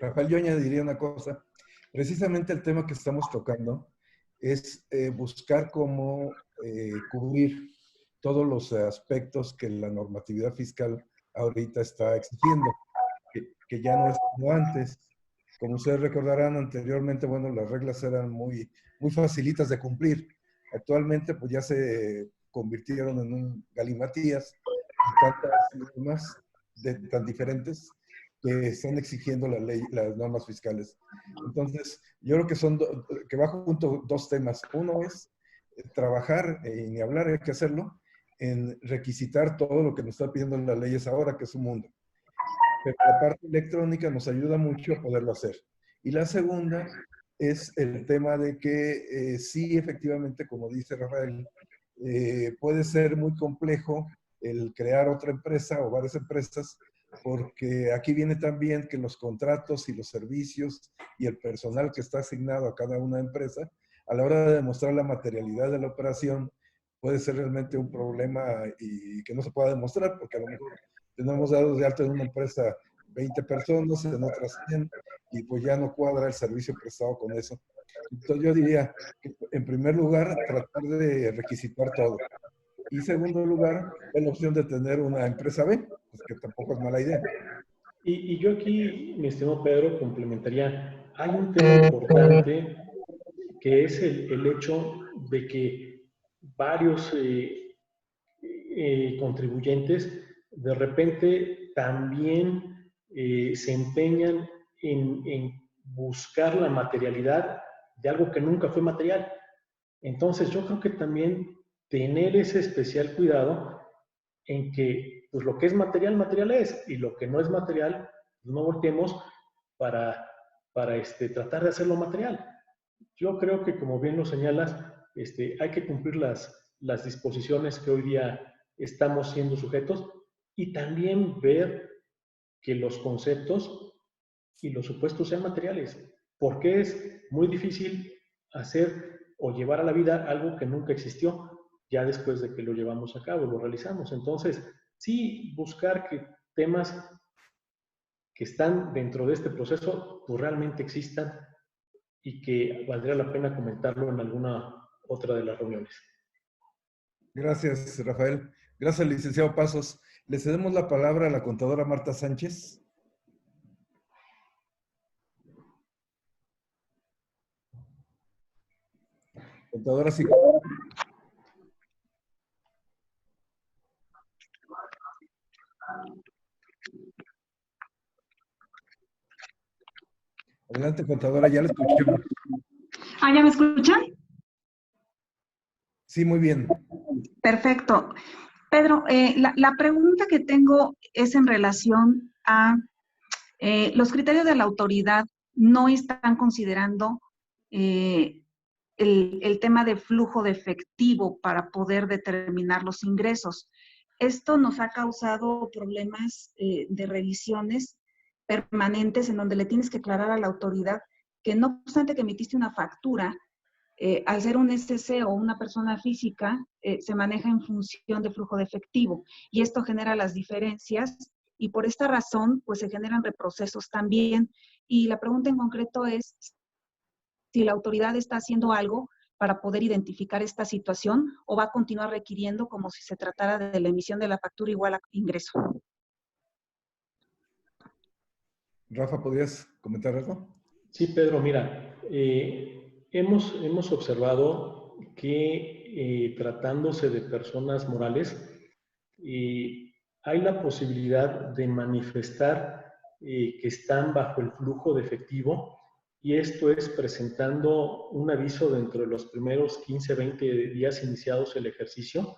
Rafael, yo añadiría una cosa. Precisamente el tema que estamos tocando es buscar cómo cubrir todos los aspectos que la normatividad fiscal ahorita está exigiendo, que ya no es como antes. Como ustedes recordarán anteriormente, bueno, las reglas eran muy facilitas de cumplir. Actualmente, pues ya se convirtieron en un galimatías y tantas normas tan diferentes que están exigiendo la ley, las normas fiscales. Entonces, yo creo que son que va junto dos temas. Uno es trabajar, y ni hablar, hay que hacerlo, en requisitar todo lo que nos está pidiendo las leyes ahora, que es un mundo. Pero la parte electrónica nos ayuda mucho a poderlo hacer. Y la segunda es el tema de que sí, efectivamente, como dice Rafael, puede ser muy complejo el crear otra empresa o varias empresas, porque aquí viene también que los contratos y los servicios y el personal que está asignado a cada una empresa, a la hora de demostrar la materialidad de la operación, puede ser realmente un problema y que no se pueda demostrar, porque a lo mejor tenemos dados de alta en una empresa 20 personas, en otras 100, y pues ya no cuadra el servicio prestado con eso. Entonces yo diría que en primer lugar tratar de requisitar todo. Y segundo lugar, la opción de tener una empresa B, pues que tampoco es mala idea. Y yo aquí, mi estimado Pedro, complementaría, hay un tema importante que es el hecho de que varios contribuyentes de repente también se empeñan en buscar la materialidad de algo que nunca fue material. Entonces yo creo que también tener ese especial cuidado en que pues lo que es material, material es, y lo que no es material, pues no volteemos para tratar de hacerlo material. Yo creo que, como bien lo señalas, hay que cumplir las disposiciones que hoy día estamos siendo sujetos y también ver que los conceptos y los supuestos sean materiales, porque es muy difícil hacer o llevar a la vida algo que nunca existió, ya después de que lo llevamos a cabo, lo realizamos. Entonces, sí, buscar que temas que están dentro de este proceso, pues realmente existan y que valdría la pena comentarlo en alguna otra de las reuniones. Gracias, Rafael. Gracias, licenciado Pasos. Le cedemos la palabra a la contadora Marta Sánchez. Contadora, sí. Adelante, contadora, ya la escuchamos. ¿Ya me escuchan? Sí, muy bien. Perfecto. Pedro, la pregunta que tengo es en relación a los criterios de la autoridad no están considerando el tema de flujo de efectivo para poder determinar los ingresos. Esto nos ha causado problemas de revisiones permanentes en donde le tienes que aclarar a la autoridad que no obstante que emitiste una factura, al ser un SC o una persona física, se maneja en función de flujo de efectivo y esto genera las diferencias y por esta razón pues se generan reprocesos también. Y la pregunta en concreto es si la autoridad está haciendo algo para poder identificar esta situación o va a continuar requiriendo como si se tratara de la emisión de la factura igual a ingreso. Rafa, ¿podrías comentar algo? Sí, Pedro, mira, hemos observado que tratándose de personas morales, hay la posibilidad de manifestar que están bajo el flujo de efectivo y esto es presentando un aviso dentro de los primeros 15, 20 días iniciados el ejercicio.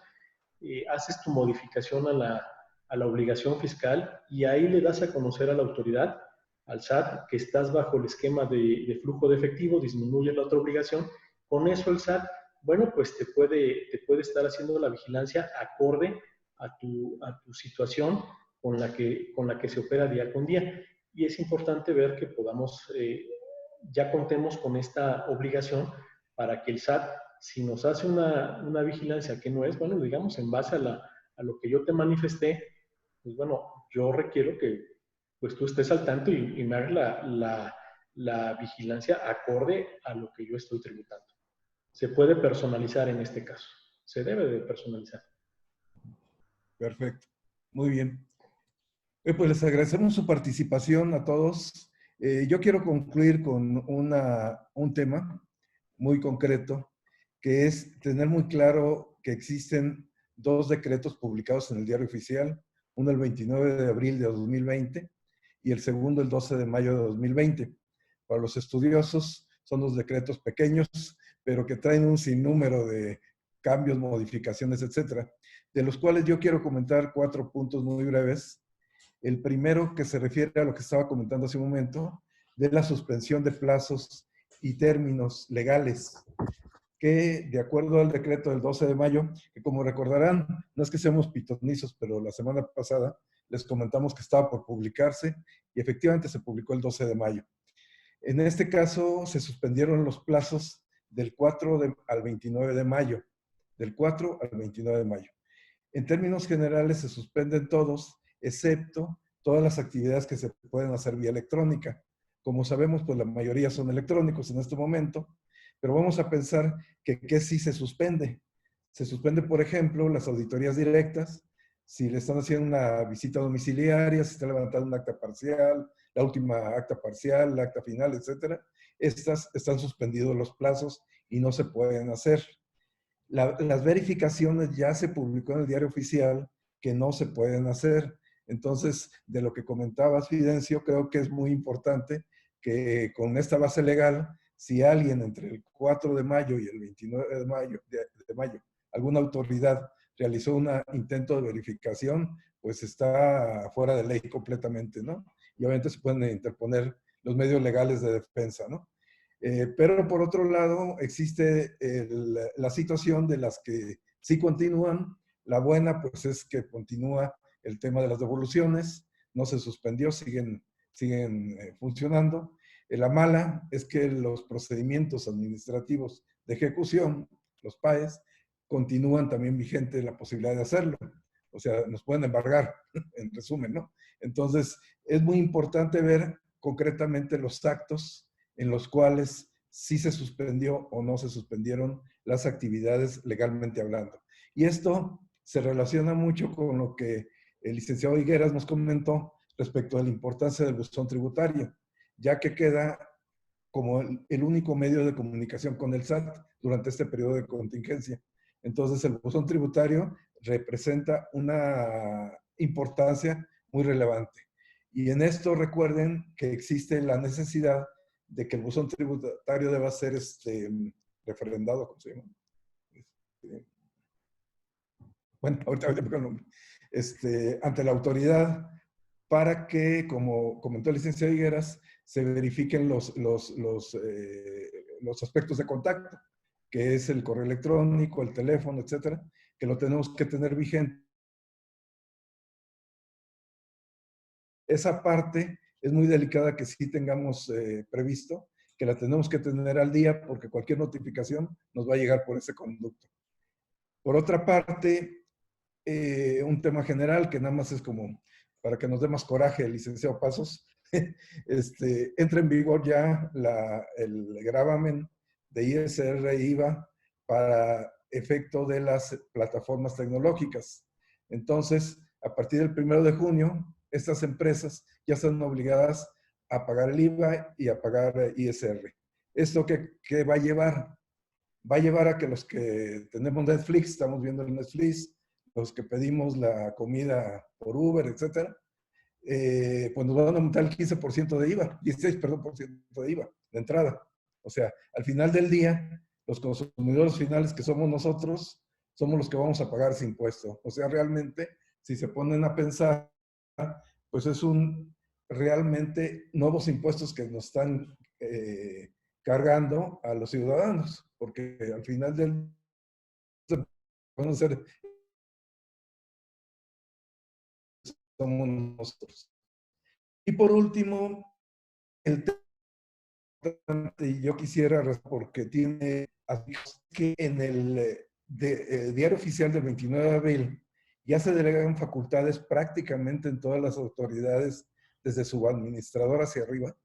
Haces tu modificación a la obligación fiscal y ahí le das a conocer a la autoridad, al SAT, que estás bajo el esquema de flujo de efectivo, disminuye la otra obligación. Con eso el SAT, bueno, pues te puede estar haciendo la vigilancia acorde a tu situación con la que se opera día con día. Y es importante ver que podamos, ya contemos con esta obligación para que el SAT, si nos hace una vigilancia que no es, bueno, digamos, en base a lo que yo te manifesté, pues bueno, yo requiero que pues tú estés al tanto y me hagas la vigilancia acorde a lo que yo estoy tributando. Se puede personalizar en este caso. Se debe de personalizar. Perfecto. Muy bien. Pues les agradecemos su participación a todos. Yo quiero concluir con un tema muy concreto, que es tener muy claro que existen dos decretos publicados en el Diario Oficial, uno el 29 de abril de 2020 y el segundo el 12 de mayo de 2020. Para los estudiosos son dos decretos pequeños, pero que traen un sinnúmero de cambios, modificaciones, etcétera, de los cuales yo quiero comentar 4 puntos muy breves. El primero, que se refiere a lo que estaba comentando hace un momento, de la suspensión de plazos y términos legales, que de acuerdo al decreto del 12 de mayo, que como recordarán, no es que seamos pitonizos, pero la semana pasada les comentamos que estaba por publicarse y efectivamente se publicó el 12 de mayo. En este caso se suspendieron los plazos del 4 al 29 de mayo, del 4 al 29 de mayo. En términos generales se suspenden todos, excepto todas las actividades que se pueden hacer vía electrónica. Como sabemos, pues la mayoría son electrónicos en este momento, pero vamos a pensar que sí se suspende. Se suspende, por ejemplo, las auditorías directas, si le están haciendo una visita domiciliaria, si está levantando un acta parcial, la última acta parcial, la acta final, etcétera. Estas están suspendidos los plazos y no se pueden hacer. Las verificaciones ya se publicó en el Diario Oficial que no se pueden hacer. Entonces, de lo que comentabas, Fidencio, creo que es muy importante que con esta base legal, si alguien entre el 4 de mayo y el 29 de mayo, alguna autoridad realizó un intento de verificación, pues está fuera de ley completamente, ¿no? Y obviamente se pueden interponer los medios legales de defensa, ¿no? Pero por otro lado, existe la situación de las que sí continúan. La buena, pues, es que continúa el tema de las devoluciones, no se suspendió, siguen funcionando. La mala es que los procedimientos administrativos de ejecución, los PAEs, continúan también vigente la posibilidad de hacerlo. O sea, nos pueden embargar, en resumen, ¿no? Entonces, es muy importante ver concretamente los actos en los cuales sí se suspendió o no se suspendieron las actividades legalmente hablando. Y esto se relaciona mucho con lo que el licenciado Higueras nos comentó respecto a la importancia del buzón tributario, ya que queda como el único medio de comunicación con el SAT durante este periodo de contingencia. Entonces, el buzón tributario representa una importancia muy relevante. Y en esto recuerden que existe la necesidad de que el buzón tributario deba ser referendado, ¿cómo se llama? Bueno, ahorita me el nombre. Ante la autoridad, para que, como comentó el licenciado Higueras, se verifiquen los aspectos de contacto, que es el correo electrónico, el teléfono, etcétera, que lo tenemos que tener vigente. Esa parte es muy delicada que sí tengamos previsto, que la tenemos que tener al día porque cualquier notificación nos va a llegar por ese conducto. Por otra parte, un tema general que nada más es como para que nos dé más coraje el licenciado Pasos, entra en vigor ya el gravamen de ISR e IVA para efecto de las plataformas tecnológicas. Entonces, a partir del 1 de junio, estas empresas ya están obligadas a pagar el IVA y a pagar ISR. ¿Esto qué va a llevar? Va a llevar a que los que tenemos Netflix, estamos viendo el Netflix, los que pedimos la comida por Uber, etcétera, pues nos van a aumentar el 15% de IVA, 16% de IVA de entrada. O sea, al final del día, los consumidores finales que somos nosotros, somos los que vamos a pagar ese impuesto. O sea, realmente, si se ponen a pensar, pues es realmente nuevos impuestos que nos están cargando a los ciudadanos, porque al final del van a ser somos nosotros. Y por último, el tema, y yo quisiera, porque tiene que en el Diario Oficial del 29 de abril ya se delegan facultades prácticamente en todas las autoridades, desde su administrador hacia arriba,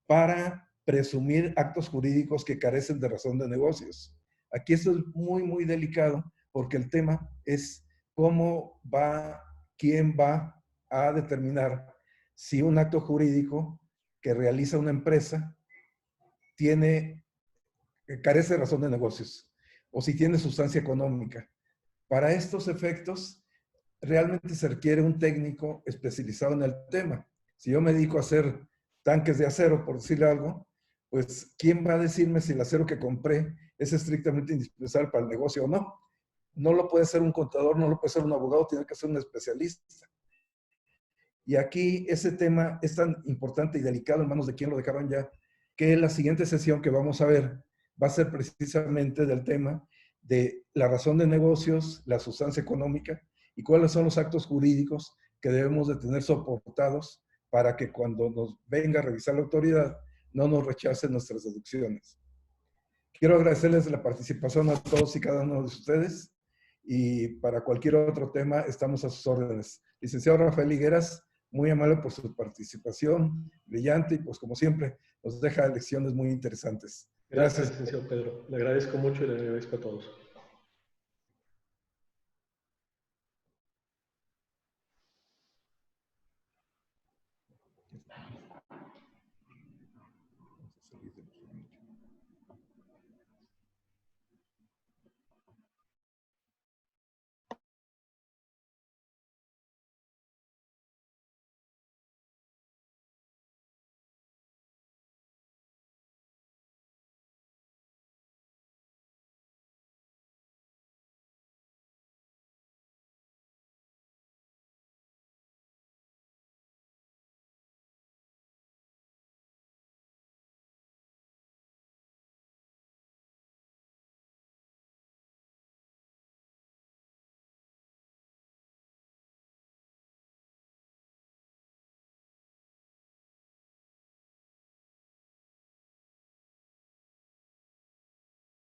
para presumir actos jurídicos que carecen de razón de negocios. Aquí esto es muy, muy delicado, porque el tema es quién va a determinar si un acto jurídico que realiza una empresa carece de razón de negocios o si tiene sustancia económica. Para estos efectos, realmente se requiere un técnico especializado en el tema. Si yo me dedico a hacer tanques de acero, por decirle algo, pues ¿quién va a decirme si el acero que compré es estrictamente indispensable para el negocio o no? No lo puede ser un contador, no lo puede ser un abogado, tiene que ser un especialista. Y aquí ese tema es tan importante y delicado en manos de quien lo dejaron ya, que la siguiente sesión que vamos a ver va a ser precisamente del tema de la razón de negocios, la sustancia económica y cuáles son los actos jurídicos que debemos de tener soportados para que cuando nos venga a revisar la autoridad no nos rechacen nuestras deducciones. Quiero agradecerles la participación a todos y cada uno de ustedes y para cualquier otro tema estamos a sus órdenes. Licenciado Rafael Higueras, muy amable por su participación, brillante y pues como siempre nos deja lecciones muy interesantes. Gracias, licenciado Pedro. Le agradezco mucho y le agradezco a todos.